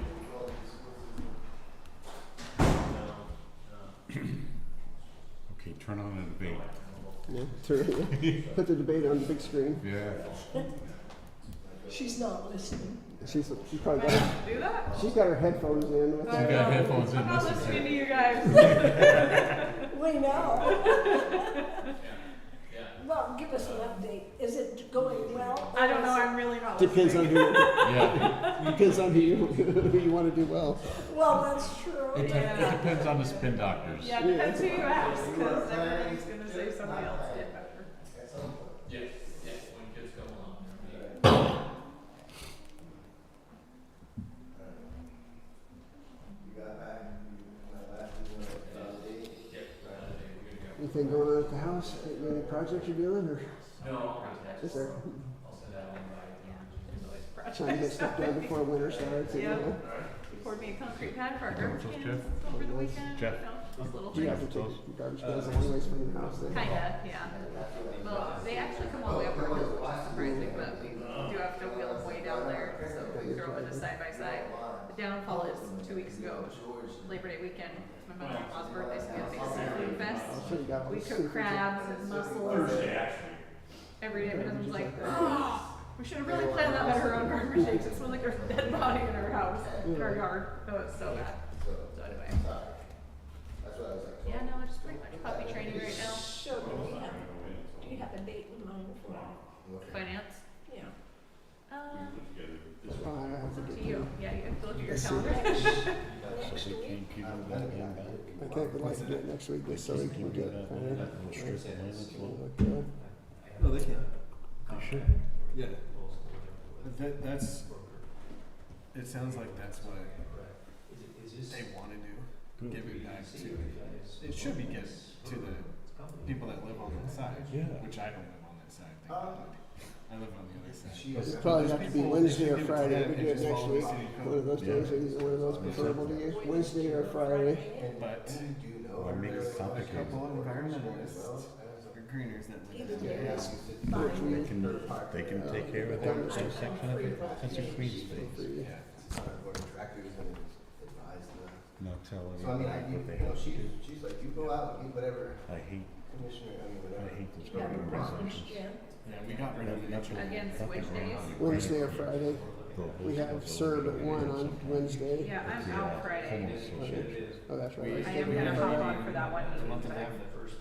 Okay, turn on the debate. Yeah, put the debate on the big screen. Yeah. She's not listening. She's probably got her, Do that? she's got her headphones in with You her. got headphones in. I'm not This is listening it. to you guys. We know. Well, give us an update. Is it going well? I don't know, I'm really not Depends on listening. who, Yeah. depends on who you want to do well. Well, that's true. It depends on the spin doctors. Yeah, depends who you ask, because everybody's gonna say somebody else did better. Anything going on at the house? Any projects you're doing, or? No. Is there? Trying to get stuff done before winter starts. and, Yeah. He poured me a concrete pad for our garbage Jeff? cans over the weekend, Jeff? you know, those little Do you have things. to take your garbage cans a long ways from your house then? Kinda, yeah. Well, they actually come all the way up our hill, which is surprising, but we do have to wheel them way down there, so we throw them in a side by side. The downfall is 2 weeks ago, Labor Day weekend, it's my mother-in-law's birthday, so we had a big seafood fest. So you got all We this cook seafood. crabs and mussels every day, but it was like, oh, we should have really planned that better around garbage day, 'cause it smells like there's a dead body in our house, in our yard. Oh, it's so bad. So anyway. Yeah, no, it's pretty much puppy training right now. So do you have a date in mind for Finance. Yeah. Oh, I have to Up get to you. Yeah, you have to look at your Let's see. calendar. Next week? I can't, we'd like to do it next week, just so we can get it kind of. No, they can. You should. Yeah. That's. It sounds like that's what they want to do. Give it back to. It should be given to the people that live on that side. Yeah. Which I don't live on that side. Thank God. I live on the other side. It'll probably have to be Wednesday or Friday, we do it Just next follow week. the city code. One of those days, is one of those preferable to you, Wednesday or Friday. But Why make it there's a complicated? couple environmentalists or greeners that live in There there. is They can take care of their section of it. That's a green space. Yeah. Not telling So I mean, them what they you know, have to do. she's like, you go out and eat whatever I hate commissioner, I mean, those Yeah, government promised, resolutions. yeah. Yeah, we got rid of it. Against which days? Wednesday or Friday. We have served at 1 on Wednesday. Yeah, I'm out Friday. Oh, that's right. I am gonna hop on for that one. A month and a half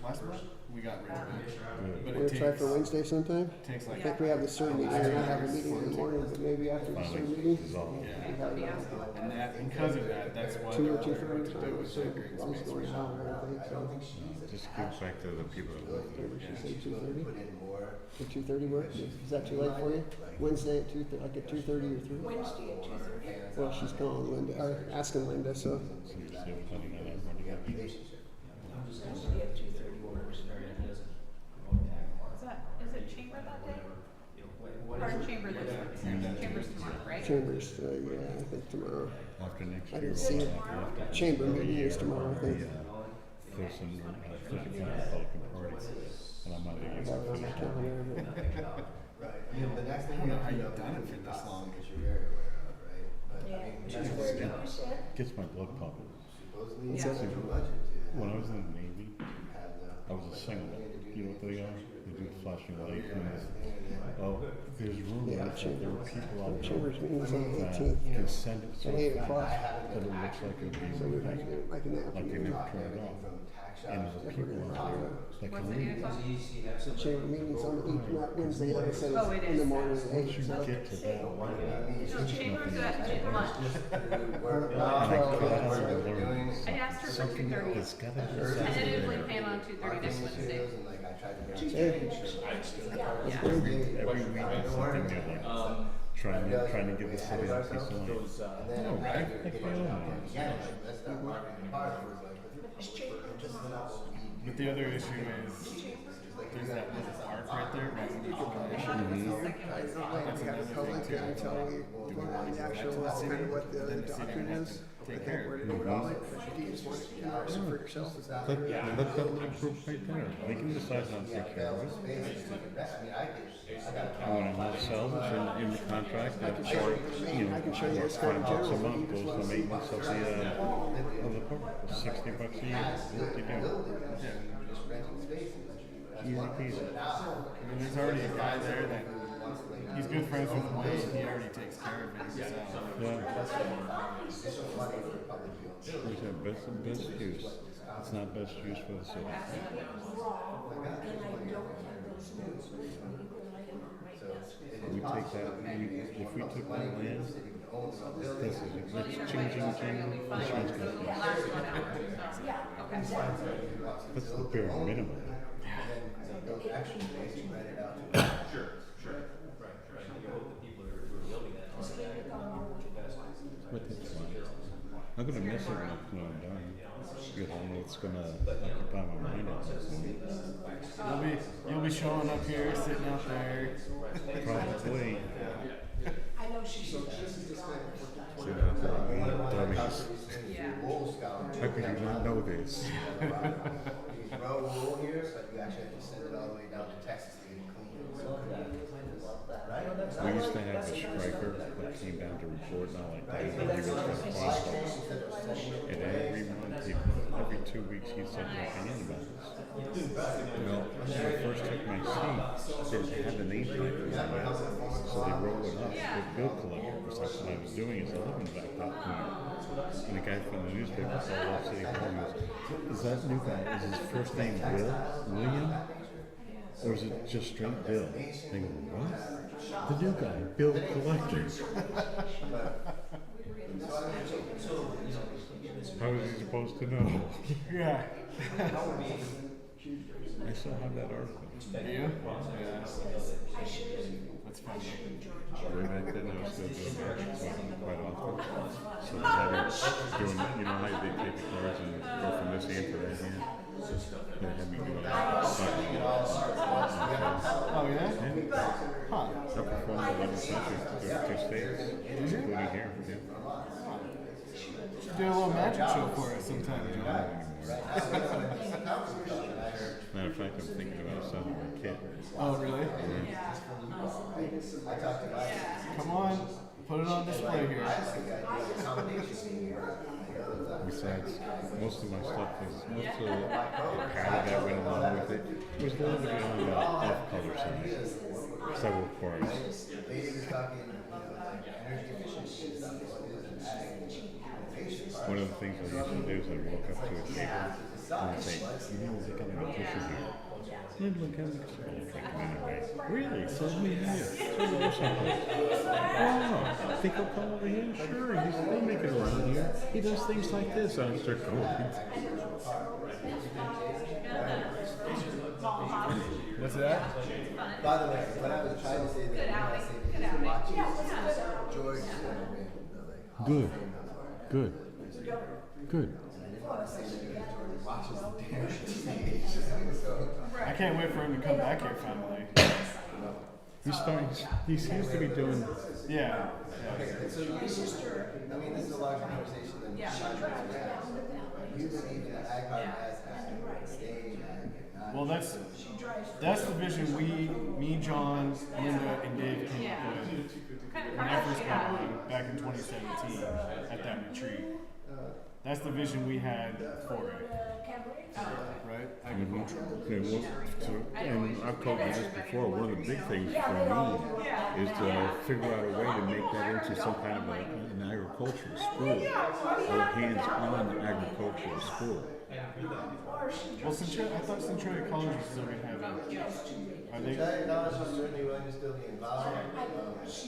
last month. we got rid of it. But We'll it try takes, for Wednesday sometime. takes I like, think we have the CERN meeting, we don't have a meeting in the morning, but maybe after the CERN meeting. yeah. And that, because of that, that's why 2 or they're 2:30, to do with so that green I was space. going out, I think, so. Just give back to the people that live there. Maybe she said 2:30. Would 2:30 work? Is that too late for you? Wednesday at 2, like at 2:30 or 3? Wednesday at 2:30. Well, she's calling Linda, or asking Linda, so. So you're still planning on that one together? Wednesday at 2:30 works. Is it chamber that day? Or chamber this week? Chamber's tomorrow, right? Chambers, yeah, I think tomorrow. After next I year. didn't see it. After Chamber meeting is tomorrow, I think. Thurston Republican Party, and I'm not I against have it on my it. calendar, but I don't know how you've done it for this long. Gets my blood pumping. What's that? When I was in the Navy, I was a signal. You know what they are? They do the flashing light. Oh, there's rumors Yeah, that there were people out there Chambers meeting is on the that 18th. can send it so At 8 fast o'clock. that it looks like it would be So we're like, like an like they afternoon. never turned it off. And there's people out there that What's can the read. 8 o'clock? The chamber meeting's on the 18th, not Wednesday, like I said, Oh, it's it in the is. morning at 8. Once you So. get to that level, So chambers at lunch. I asked her for 2:30. it's gotta be something Tentatively there. plan on 2:30 next Wednesday. Hey, Yeah. Every week it's something new, like trying to give the city a piece of land. No, right? Heck no. But the other issue is, there's that little park right there, residential commercial. I don't know if we have a public until we find the actual, kind of what the doctrine is. I think where to go about it, but if you just want to immerse it for yourself, is that? Let that little group right there, they can decide how to take care of it. When it all sells, it's in the contract, that, you I can show know, you this kind of $5 a general, month you just goes want to to see. maintenance of the park, $60 a year, what they do. Easy peasy. I mean, there's already a guy there that, he's good friends with Wayne, he already takes care of it himself. Yeah. Like I said, best use, it's not best use for the city. We take that, if we took that land, this is, it's changing general insurance companies. That's the bare minimum. But that's fine. I'm gonna miss it when I'm done, because I know it's gonna occupy my mind at some point. You'll be showing up here, sitting out there. Probably. I know she's. Sitting out there being dummies. Yeah. How could you not know this? We used to have a striker that came down to report, not like that, but he was from Quantico. And every month, every 2 weeks, he'd send me a opinion about this. Well, when I first took my seat, they had the name tag for my name. So they rolled it up with bill collector. Because that's what I was doing is I live in that document. And the guy from the newspaper called up City Hall and goes, is that new guy, is his first name William? Or is it just straight Bill? They go, what? The new guy, Bill Collector. How is he supposed to know? Yeah. I still have that article. Do you? Yeah. That's funny. Way back then, I was still doing that quite often. So they had me doing, you know how they take the cards and go from this hand to that hand? They had me doing Oh, yeah? Huh. I performed in 11 countries, 32 states, including here. Yeah. Do a little magic show for us sometime, John. Matter of fact, I'm thinking about selling my kit. Oh, really? Come on, put it on display here. Besides, most of my stuff was, most of the pattern that went along with it was a little bit on the off-color side. Several cars. One of the things I used to do is I'd walk up to a table and I'd say, you know, they got an addition here. Midland Chemical Really? So let me hear. Tell me something. Oh, think he'll come over here? Sure, they make it around here. He does things like this. I start going. What's that? By the way, what I was trying to say that I say that George Good. Good. Good. I can't wait for him to come back here finally. He seems to be doing. Yeah. So I mean, this is a larger conversation than you believe in the ag card as staying ag. Well, that's the vision me, John, Linda, and Dave came up with when I first got on back in 2017 at that retreat. That's the vision we had for it. Right? Agricultural. Okay, well, and I've told you this before, one of the big things for me is to figure out a way to make that into some kind of an agricultural school, or hands-on agricultural school. Well, I thought Centralia College was still going to have it. Are they? Centralia College is certainly willing to still be involved. As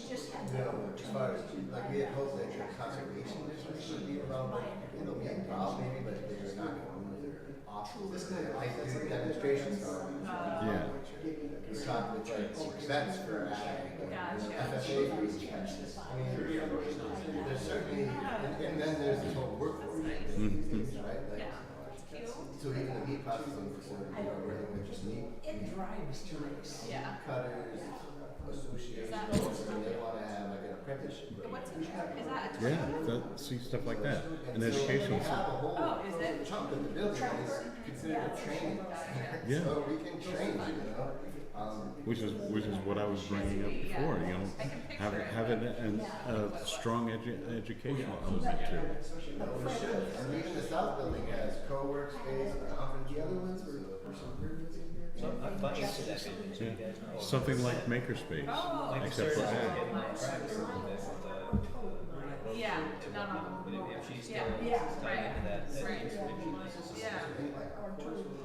far as, like, we had hoped that your conservation district should be involved, but they'll be involved maybe, but they're not going to move their options. Like, the demonstrations probably. Yeah. We talked with like vets for FFA for each pets. I mean, there's certainly, and then there's this whole workforce thing, right? Like, so even the meat processing facility, are working with just meat cutters, associations, and they want to have like an apprenticeship. What's in there? Is that a Yeah, see stuff like that, an educational. Oh, is it? Chunk of the building is considered a training center. Yeah. So we can train, you know. Which is what I was bringing up before. You know, have a strong educational element to it. We should. And even the South Building has co-work space, conference rooms. Yeah. Something like Makerspace, except for ag. Yeah, no. Yeah, right. Yeah.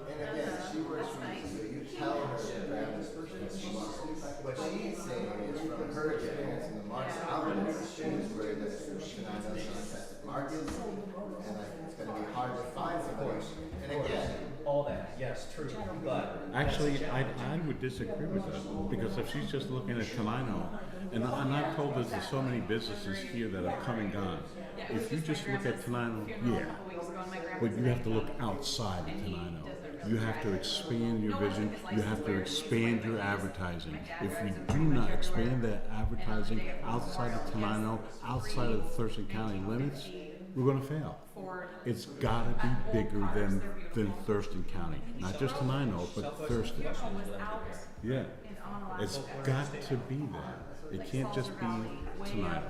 And again, she works from so you tell her to grab this person that she wants. What she's saying is from her experience in the market outlets, she was worried that it's not untested markets, and like it's going to be hard to find somebody. And again, All that, yes, true, but. Actually, I would disagree with that, because if she's just looking at Tenino, and I've told her there's so many businesses here that are come and gone. If you just look at Tenino, yeah, but you have to look outside of Tenino. You have to expand your vision. You have to expand your advertising. If you do not expand that advertising outside of Tenino, outside of the Thurston County limits, we're going to fail. It's got to be bigger than Thurston County. Not just Tenino, but Thurston. Yeah. It's got to be that. It can't just be Tenino.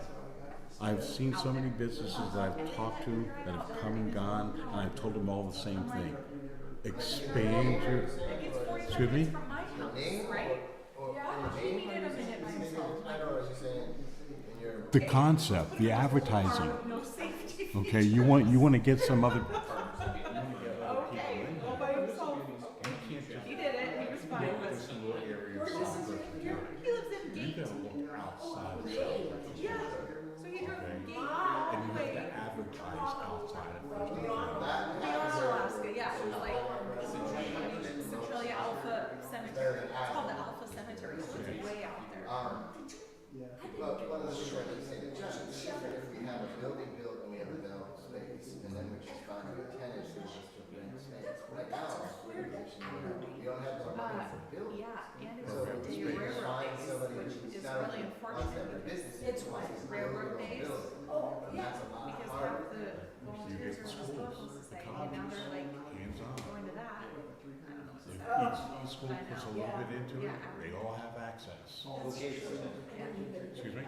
I've seen so many businesses that I've talked to that have come and gone, and I've told them all the same thing. Expand your... Excuse me? The concept, the advertising. Okay, you want to get some other. Okay, all by himself. He did it. He was fine. He lives in Gate. Outside of Yeah. So he drove from Gate and all you the have way. to advertise outside of Thurston County. Beyond Alaska, yeah. It was like Centralia Alpha Cemetery. It's called the Alpha Cemetery. So it's way out there. Well, one of the things I was saying to John is if we have a building built and we have available space, and then we just find a tenant who wants to rent space. Right now, we don't have the money for building. Yeah, and it So was a we day can railroad find days, somebody which who's is not really only wants to have a unfortunate. business, It's wants to railroad build a days. building. And that's a lot Because harder. half the volunteers are in the historical society, and now they're like going to that. I don't know. Each school puts a little bit into it. They all have access. Excuse me?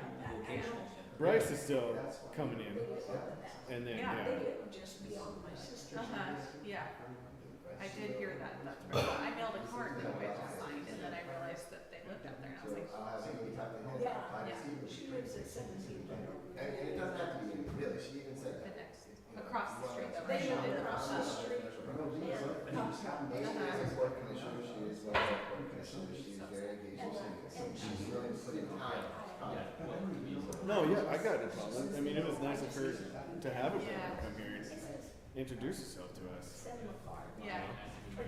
Bryce is still coming in, and then Yeah. I did hear that. That's right. I mailed a card that I just signed, and then I realized that they lived out there, and I was like, I'll have Amy talk to him. yeah. She lives at 17. And it doesn't have to be in the village. She even said The that. next, across the street, though. They right? live across the street. Port commissioner, she is one of our port commissioners, she's very engaged, she's willing to put in time. No, yeah, I got no problem. I mean, it was nice of her to have a broker come here and introduce herself to us. Yeah. But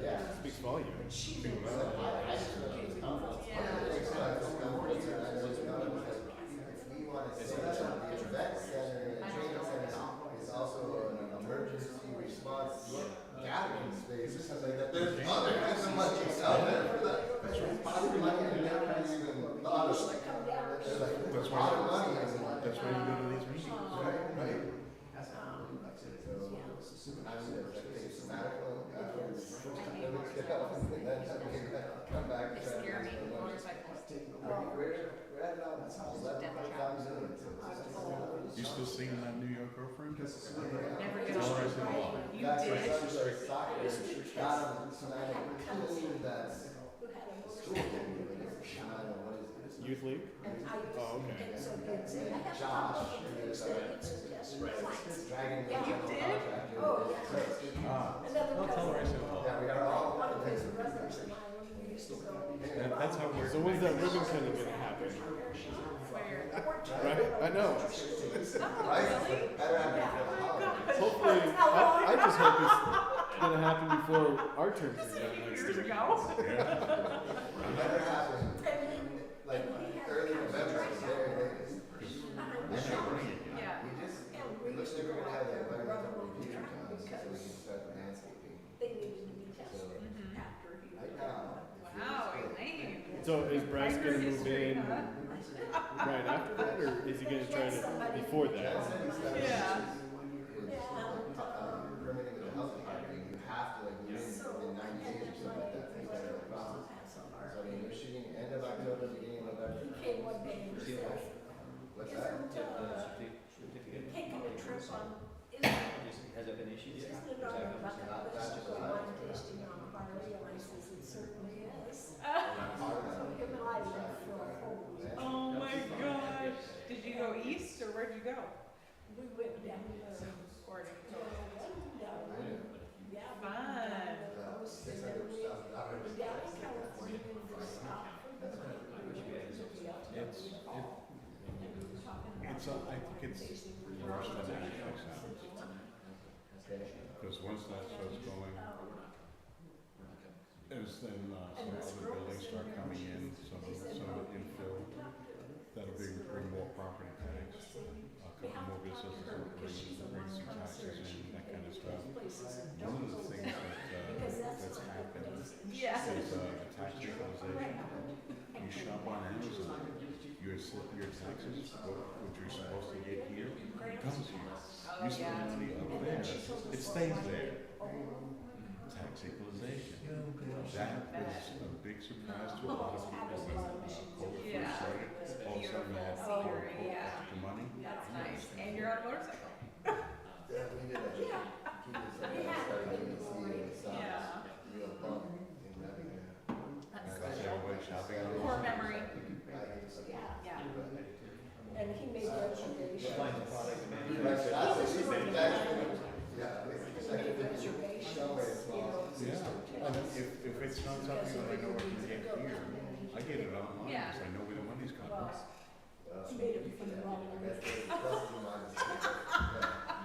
yeah, Speaks volume. I just feel it's confidence. If we want to say that the event center and training center is also an emergency response gathering space or something like that, there's other kinds of money out there for that. That's positive money I never even thought of. There's like a lot of money. That's why you go to these meetings. Right. So, I'm going to take sabbatical afterwards. Come back. They scare me, motorcycles. We're at about 11,000 units. You still singing that New York girlfriend? Never get Tell her I old. said hello. You did? Soccer, got him tonight, that's school. I don't know, what is it? Youth league? Oh, okay. Josh, who's dragging the contractor. I'll tell her I said hello. Yeah, we are all. That's how we're. So when's that ribbon cutting gonna happen? Right? I know. Right? Better have Hopefully, I just hope it's gonna happen before our terms are done next Years year. ago. better happen, like, early November, is very latest. Yeah. We just, it looks like we're gonna have the environmental review done, so we can start the landscaping. They needed to be tested So, after he. right now. Wow, Elaine. So is Bryce gonna move History, in huh? right after that, or is he gonna try to before that? Yeah. Permitting with the health department, you have to like move in 90 days or something like that for the better process. So I mean, we're shooting end of October, beginning of November. Came one day and said, What's that? taking a trip on, Has it been issued yet? isn't it on our bucket list to go wine tasting on Harley? And I says, it certainly is. So him and I left for a whole week. Oh my gosh. Did you go east or where'd you go? We went down Oregon. yeah. Fun. Coast, and then we went down to California and just stopped. I think it's worse than that actually sounds. Because once that starts going, as then some other buildings start coming in, some infill, that'll bring more property tax. A couple more businesses will bring some taxes in, that kind of stuff. One of the things that's happened is the tax equalization. You shop on Amazon, your taxes, what you're supposed to get here, comes here. You spend money over there, it stays there. Tax equalization. That is a big surprise to a lot of people when COVID first started. All of a sudden you had extra money. That's nice. And you're on a motorcycle. Yeah, we did a, keep this, started getting to see Yeah. real bump in revenue. That's That's good. everybody shopping on Core memory. Yeah. And he made reservations. That's a Yeah, and if it's not something that I know I can get here, I get it online, Yeah. because I know where the money's coming. He made it for the wrong way.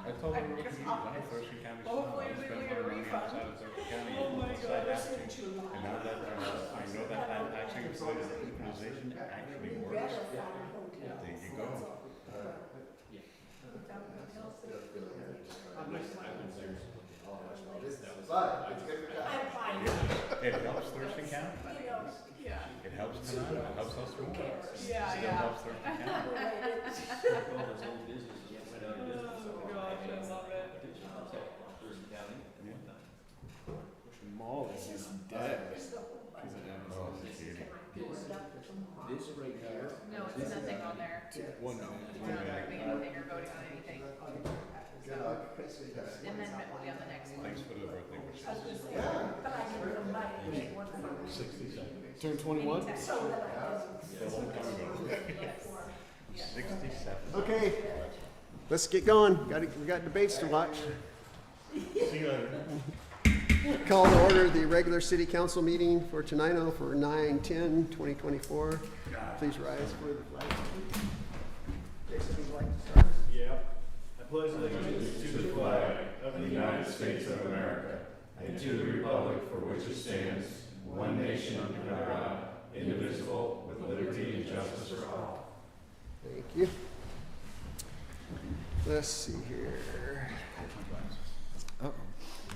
I told her what to use, I'm Thurston County. Hopefully I they spend get a my money refund. outside of Thurston County. Oh my so I God. have to. And now that, I know that tax equalization actually works. There you go. But it's good for I'm fine. It helps Thurston County. Yeah. It helps tonight, it helps us more. Yeah, Still yeah. helps Thurston County. All those old businesses went out of business. Oh gosh, I love it. Thurston County at one time. Molly is dead. She's an Oh, Amazon. it's kidding. This right here. No, it's nothing on there. 1 minute. We're not directing anything or voting on anything. Good luck. And then we'll be on the next one. Thanks for the birthday wishes. I was gonna say, but I didn't come by and make one for me. 67. Turn 21? So that I A long time ago. Yes. 67. Okay, let's get going. We got debates to watch. Call to order the regular city council meeting for Tenino for 9/10/2024. Please rise for the flag. Jason, would you like to start? I pledge allegiance to the flag of the United States of America and to the republic for which it stands, one nation under God, indivisible, with liberty and justice for all. Thank you. Let's see here.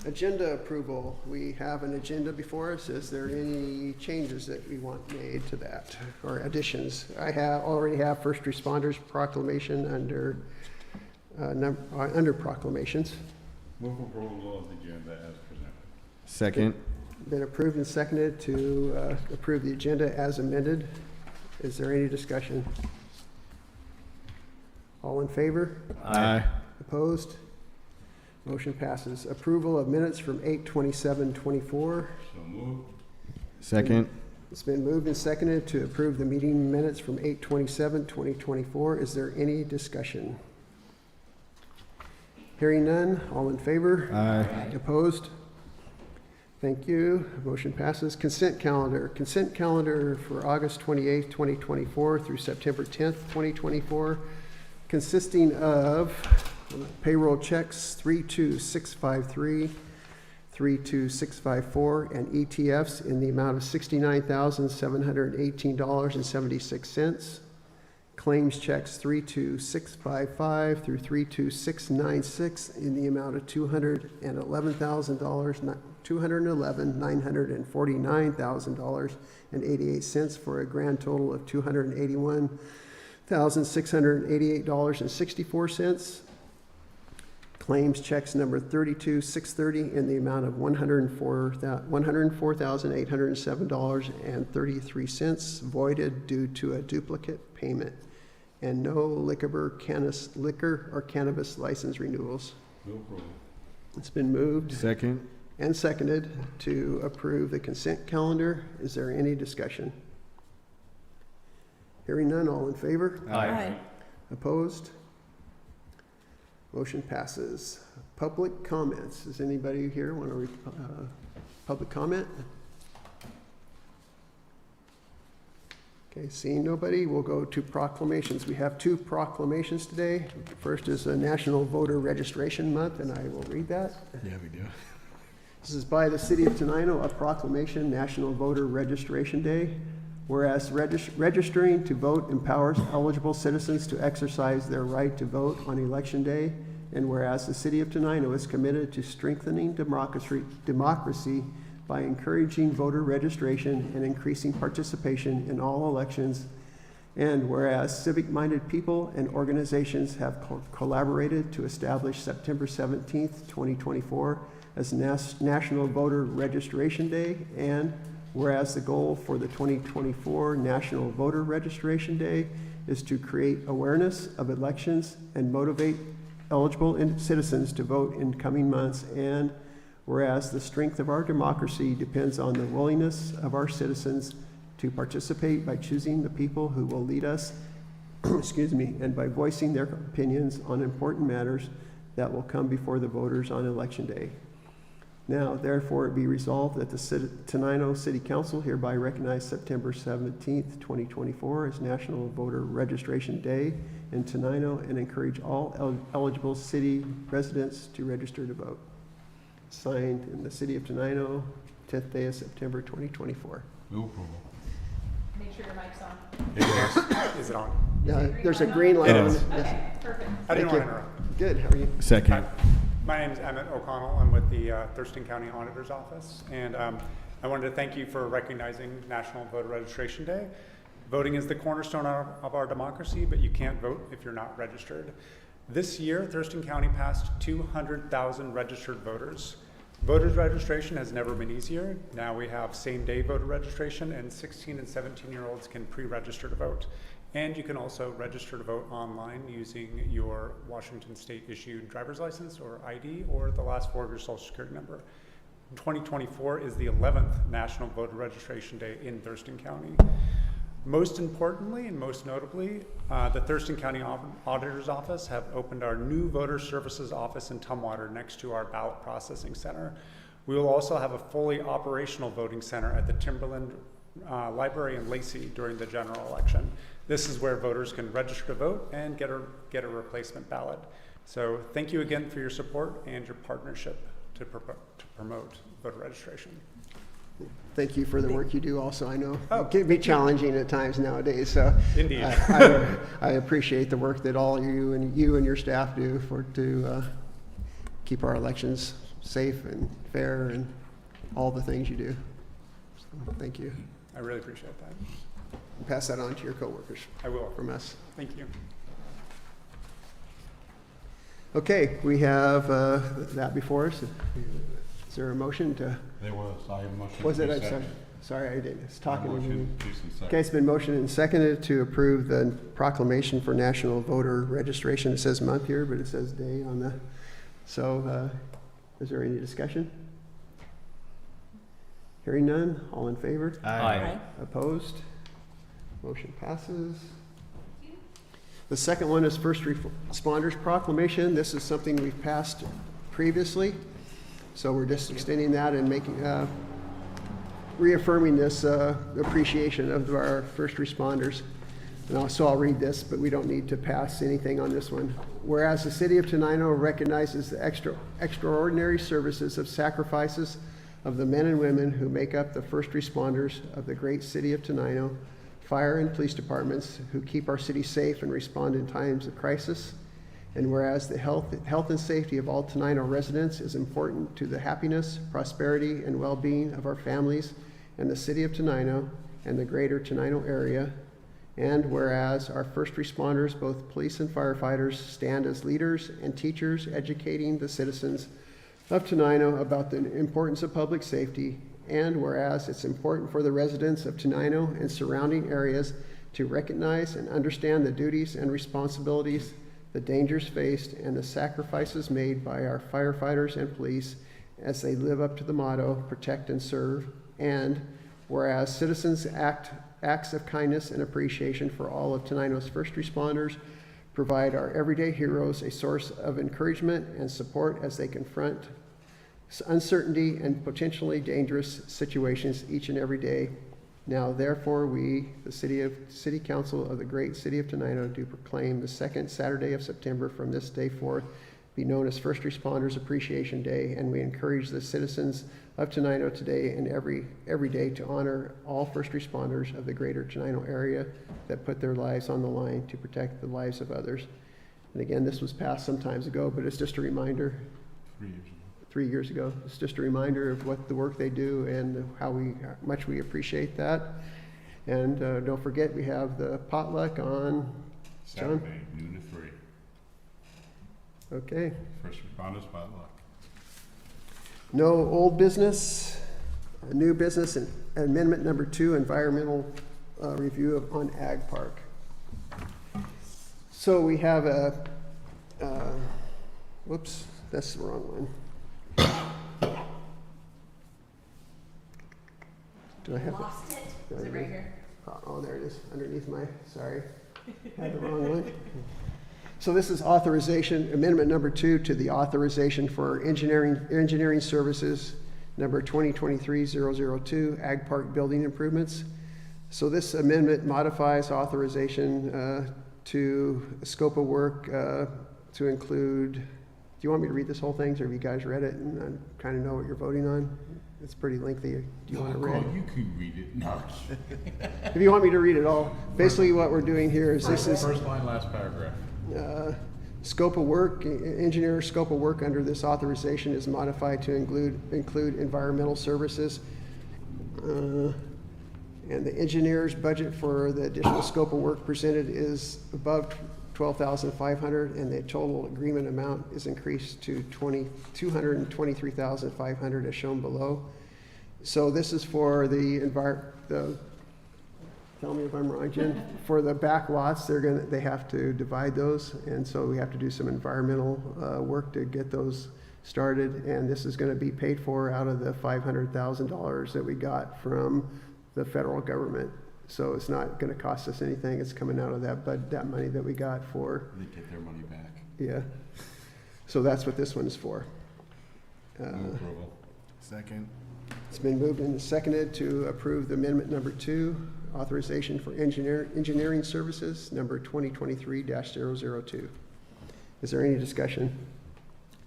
Agenda approval. We have an agenda before us. Is there any changes that we want made to that or additions? I already have first responders proclamation under proclamations. Move approval of the agenda as presented. Second. Been approved and seconded to approve the agenda as amended. Is there any discussion? All in favor? Aye. Opposed? Motion passes. Approval of minutes from 8/27/24. So moved. Second. It's been moved and seconded to approve the meeting minutes from 8/27/2024. Is there any discussion? Hearing none, all in favor? Aye. Opposed? Thank you. Motion passes. Consent calendar. Consent calendar for August 28th, 2024 through September 10th, 2024, consisting of payroll checks 32653, 32654, and ETFs in the amount of $69,718.76. Claims checks 32655 through 32696 in the amount of $211,949,088 for a grand total of $281,688.64. Claims checks number 32630 in the amount of $104,807.33 voided due to a duplicate payment, and no liquor or cannabis license renewals. Move approval. It's been moved Second. and seconded to approve the consent calendar. Is there any discussion? Hearing none, all in favor? Aye. Opposed? Motion passes. Public comments. Does anybody here want to public comment? Okay, seeing nobody, we'll go to proclamations. We have two proclamations today. First is a National Voter Registration Month, and I will read that. Yeah, we do. This is by the City of Tenino, a proclamation, National Voter Registration Day. Whereas registering to vote empowers eligible citizens to exercise their right to vote on Election Day, and whereas the City of Tenino is committed to strengthening democracy by encouraging voter registration and increasing participation in all elections, and whereas civic-minded people and organizations have collaborated to establish September 17th, 2024 as National Voter Registration Day, and whereas the goal for the 2024 National Voter Registration Day is to create awareness of elections and motivate eligible citizens to vote in coming months, and whereas the strength of our democracy depends on the willingness of our citizens to participate by choosing the people who will lead us, and by voicing their opinions on important matters that will come before the voters on Election Day. Now, therefore, it be resolved that the Tenino City Council hereby recognize September 17th, 2024 as National Voter Registration Day in Tenino and encourage all eligible city residents to register to vote. Signed in the City of Tenino, 10th day of September 2024. Move approval. Make sure your mic's on. Is it on? There's a green light It on. is. Okay, perfect. I didn't Thank want to interrupt. Good, how are you? Second. My name is Emmett O'Connell. I'm with the Thurston County Auditor's Office, and I wanted to thank you for recognizing National Voter Registration Day. Voting is the cornerstone of our democracy, but you can't vote if you're not registered. This year, Thurston County passed 200,000 registered voters. Voters registration has never been easier. Now we have same-day voter registration, and 16 and 17-year-olds can pre-register to vote. And you can also register to vote online using your Washington State issued driver's license or ID or the last four of your social security number. 2024 is the 11th National Voter Registration Day in Thurston County. Most importantly and most notably, the Thurston County Auditor's Office have opened our new Voter Services Office in Tumwater next to our ballot processing center. We will also have a fully operational voting center at the Timberland Library in Lacey during the general election. This is where voters can register to vote and get a replacement ballot. So thank you again for your support and your partnership to promote voter registration. Thank you for the work you do also. I know it can be challenging at times nowadays, so Indeed. I appreciate the work that all you and your staff do to keep our elections safe and fair and all the things you do. So, thank you. I really appreciate that. Pass that on to your coworkers I will. from us. Thank you. Okay, we have that before us. Is there a motion to? There was, I have a motion. Was to it? be I'm sorry. seconded. Sorry, I didn't. It's talking to Motion, you. please, and second. Okay, it's been motioned and seconded to approve the proclamation for national voter registration. It says month here, but it says day on the, so is there any discussion? Hearing none, all in favor? Aye. Opposed? Motion passes. The second one is first responders proclamation. This is something we've passed previously, so we're just extending that and making, reaffirming this appreciation of our first responders. And so I'll read this, but we don't need to pass anything on this one. Whereas the city of Tenino recognizes the extraordinary services of sacrifices of the men and women who make up the first responders of the great city of Tenino, fire and police departments who keep our city safe and respond in times of crisis. And whereas the health and safety of all Tenino residents is important to the happiness, prosperity, and well-being of our families and the city of Tenino and the greater Tenino area. And whereas our first responders, both police and firefighters, stand as leaders and teachers educating the citizens of Tenino about the importance of public safety. And whereas it's important for the residents of Tenino and surrounding areas to recognize and understand the duties and responsibilities, the dangers faced, and the sacrifices made by our firefighters and police as they live up to the motto, protect and serve. And whereas citizens acts of kindness and appreciation for all of Tenino's first responders provide our everyday heroes a source of encouragement and support as they confront uncertainty and potentially dangerous situations each and every day. Now, therefore, we, the City Council of the great city of Tenino, do proclaim the second Saturday of September from this day forth be known as First Responders Appreciation Day, and we encourage the citizens of Tenino today and every day to honor all first responders of the greater Tenino area that put their lives on the line to protect the lives of others. And again, this was passed some time ago, but it's just a reminder. 3 years ago. 3 years ago. It's just a reminder of what the work they do and how much we appreciate that. And don't forget, we have the potluck on John? Saturday, noon to 3. Okay. First responders potluck. No old business, new business, and amendment number 2, environmental review on Ag Park. So we have whoops, that's the wrong one. Do I have Lost it. do I Is it have right here? Oh, there it is, underneath sorry, had the wrong one. So this is authorization, amendment number 2 to the authorization for engineering services, number 2023-002, Ag Park building improvements. So this amendment modifies authorization to scope of work to include, do you want me to read this whole thing, or have you guys read it and kind of know what you're voting on? It's pretty lengthy. Do you want to read it? You can read it. No. If you want me to read it all, basically what we're doing here is this is First line, last paragraph. scope of work, engineer scope of work under this authorization is modified to include environmental services. And the engineer's budget for the additional scope of work presented is above $12,500, and the total agreement amount is increased to $223,500 as shown below. So this is for tell me if I'm wrong, Jen, for the back lots, they have to divide those, and so we have to do some environmental work to get those started, and this is going to be paid for out of the $500,000 that we got from the federal government So it's not gonna cost us anything, it's coming out of that money that we got for, They get their money back. yeah. So that's what this one's for. Move approval. Second. It's been moved and seconded to approve the amendment number 2, authorization for engineering services, number 2023-002. Is there any discussion?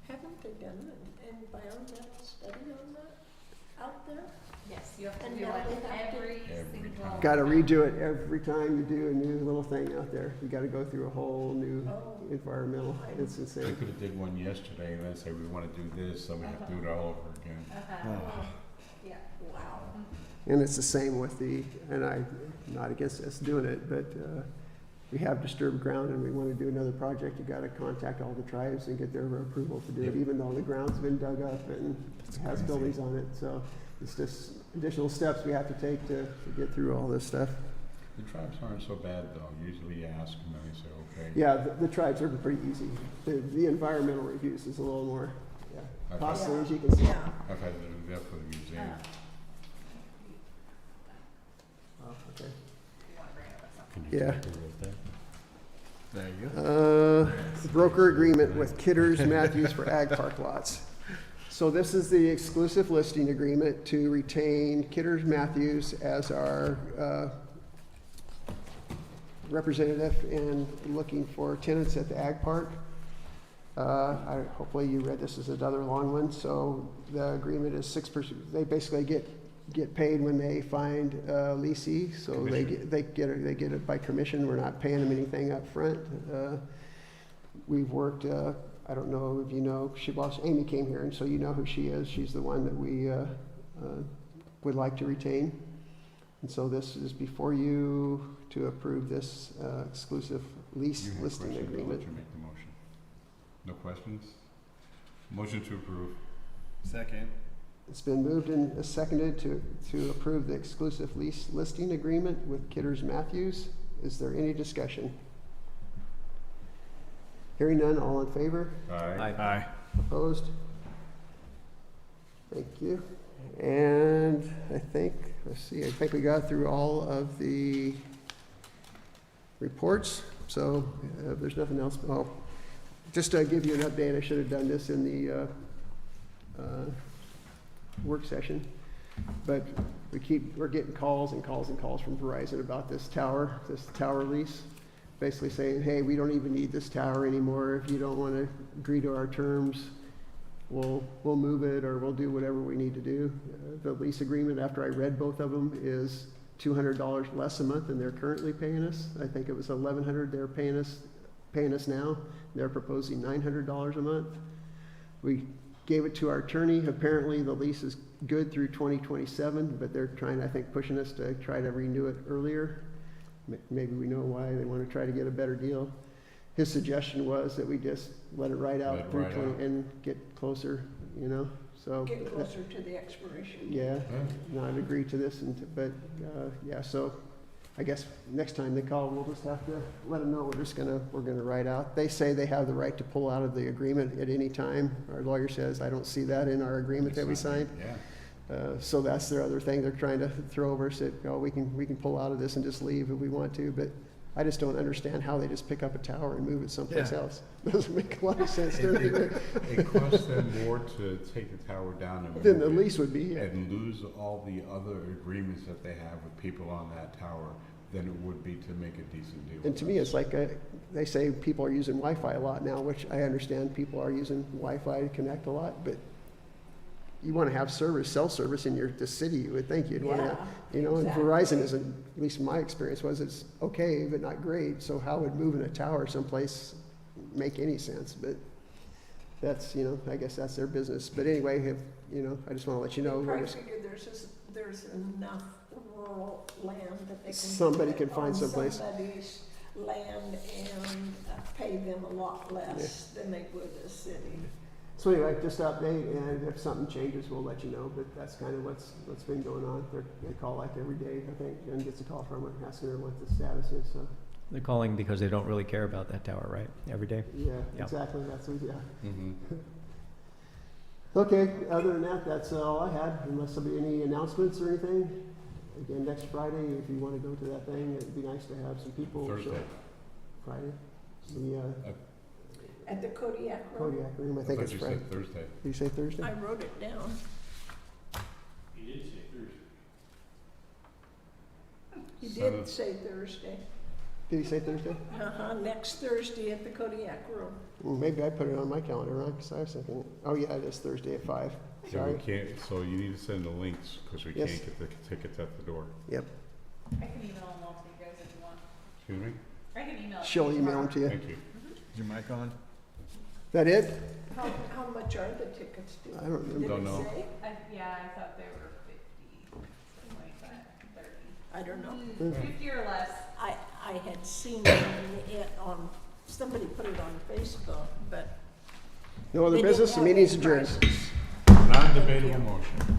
Haven't they done an environmental study on that out there? Yes, you have to And do now it they have to- every Every single. time. Gotta redo it every time you do a new little thing out there. You gotta go through a whole new Oh. environmental, it's We insane. could have did one yesterday and then say we want to do this, then we have to do it all over again. Yeah. Wow. And it's the same with and I'm not against us doing it, but we have disturbed ground and we want to do another project, you gotta contact all the tribes and get their approval to do it, Yep. even though the ground's been dug up and has buildings on it, so it's just additional steps we have to take to get through all this stuff. The tribes aren't so bad though. Usually you ask them and they say, okay. Yeah, the tribes are pretty easy. The environmental reviews is a little more, Okay. costly, as you can see. Yeah. I've had to do that for the museum. Oh, okay. Can you Yeah. take a look at that? There you go. Broker agreement with Kidders Matthews for ag park lots. So this is the exclusive listing agreement to retain Kidders Matthews as our representative in looking for tenants at the ag park. Hopefully you read this as another long one. So the agreement is 6%. They basically get paid when they find a leasee. So they get it by commission. We're not paying them anything up front. We've worked, I don't know if you know, Amy came here, and so you know who she is. She's the one that we would like to retain. And so this is before you to approve this exclusive lease You have listing questions, I'll agreement. let you make the motion. No questions? Motion to approve. Second. It's been moved and seconded to approve the exclusive lease listing agreement with Kidders Matthews. Is there any discussion? Hearing none, all in favor? Aye. Aye. Opposed? Thank you. And I think we got through all of the reports. So if there's nothing else, just to give you an update, I should have done this in the work session. But we're getting calls and calls and calls from Verizon about this tower lease. Basically saying, hey, we don't even need this tower anymore. If you don't want to agree to our terms, we'll move it or we'll do whatever we need to do. The lease agreement, after I read both of them, is $200 less a month than they're currently paying us. I think it was $1,100 they're paying us now. They're proposing $900 a month. We gave it to our attorney. Apparently the lease is good through 2027, but they're trying, I think, pushing us to try to renew it earlier. Maybe we know why they want to try to get a better deal. His suggestion was that we just let it ride out Let it through ride 20 out. and get closer, so. Get closer to the expiration. Yeah, not agree to this, but, yeah, so I guess next time they call, we'll just have to let them know we're gonna ride out. They say they have the right to pull out of the agreement at any time. Our lawyer says, I don't see that in our agreement that we signed. Yeah. So that's their other thing they're trying to throw over us, that, we can pull out of this and just leave if we want to, but I just don't understand how they just pick up a tower and move it someplace Yeah. else. Doesn't make a lot of sense to me. It costs them more to take the tower down and Then the move it lease would be, yeah. and lose all the other agreements that they have with people on that tower than it would be to make a decent deal. And with to me, us. it's like, they say people are using Wi-Fi a lot now, which I understand people are using Wi-Fi to connect a lot, but you want to have cell service in the city, you would think you'd want to have, and exactly. Verizon isn't, at least my experience was, it's okay, but not great, so how would moving a tower someplace make any sense? But that's, I guess that's their business. But anyway, I just want to let you know. They we're probably just- figure there's enough rural land that they can. Somebody put can find on someplace. somebody's land and pay them a lot less than they would a city. So anyway, just update, and if something changes, we'll let you know, but that's kind of what's been going on. They call like every day, I think, Jen gets a call from her, asking her what the status is, so, They're calling because they don't really care about that tower, right? Every day? yeah, Yeah. exactly, yeah. Mhm. Okay, other than that, that's all I had, unless there'll be any announcements or anything. again, next Friday, if you wanna go to that thing, it'd be nice to have some people. show Thursday. up. Friday, the At the Kodiak Room. Kodiak room, I think it's thought you Friday. said Thursday. Did you say Thursday? I wrote it down. He Son did of- say Thursday. Did he say Thursday? Next Thursday at the Kodiak Room. Well, maybe I put it on my calendar wrong, because I was thinking, oh yeah, it is Thursday at 5. Yeah, we Sorry. can't, so you need to send the links, because we Yes. can't get the tickets at the door. Yep. I can email them all to you guys if you want. Excuse me? I can email it to She'll you email them tomorrow. to you. Thank you. Is your mic on? That it? How much are the tickets due? I don't remember. Did Don't it know. say? Yeah, I thought they were 50, 25, 30. I don't know. 50 or less. I had seen it on, somebody put it on Facebook, but No other they didn't business, the have meeting's any adjourned. prices. Non-debatable motion.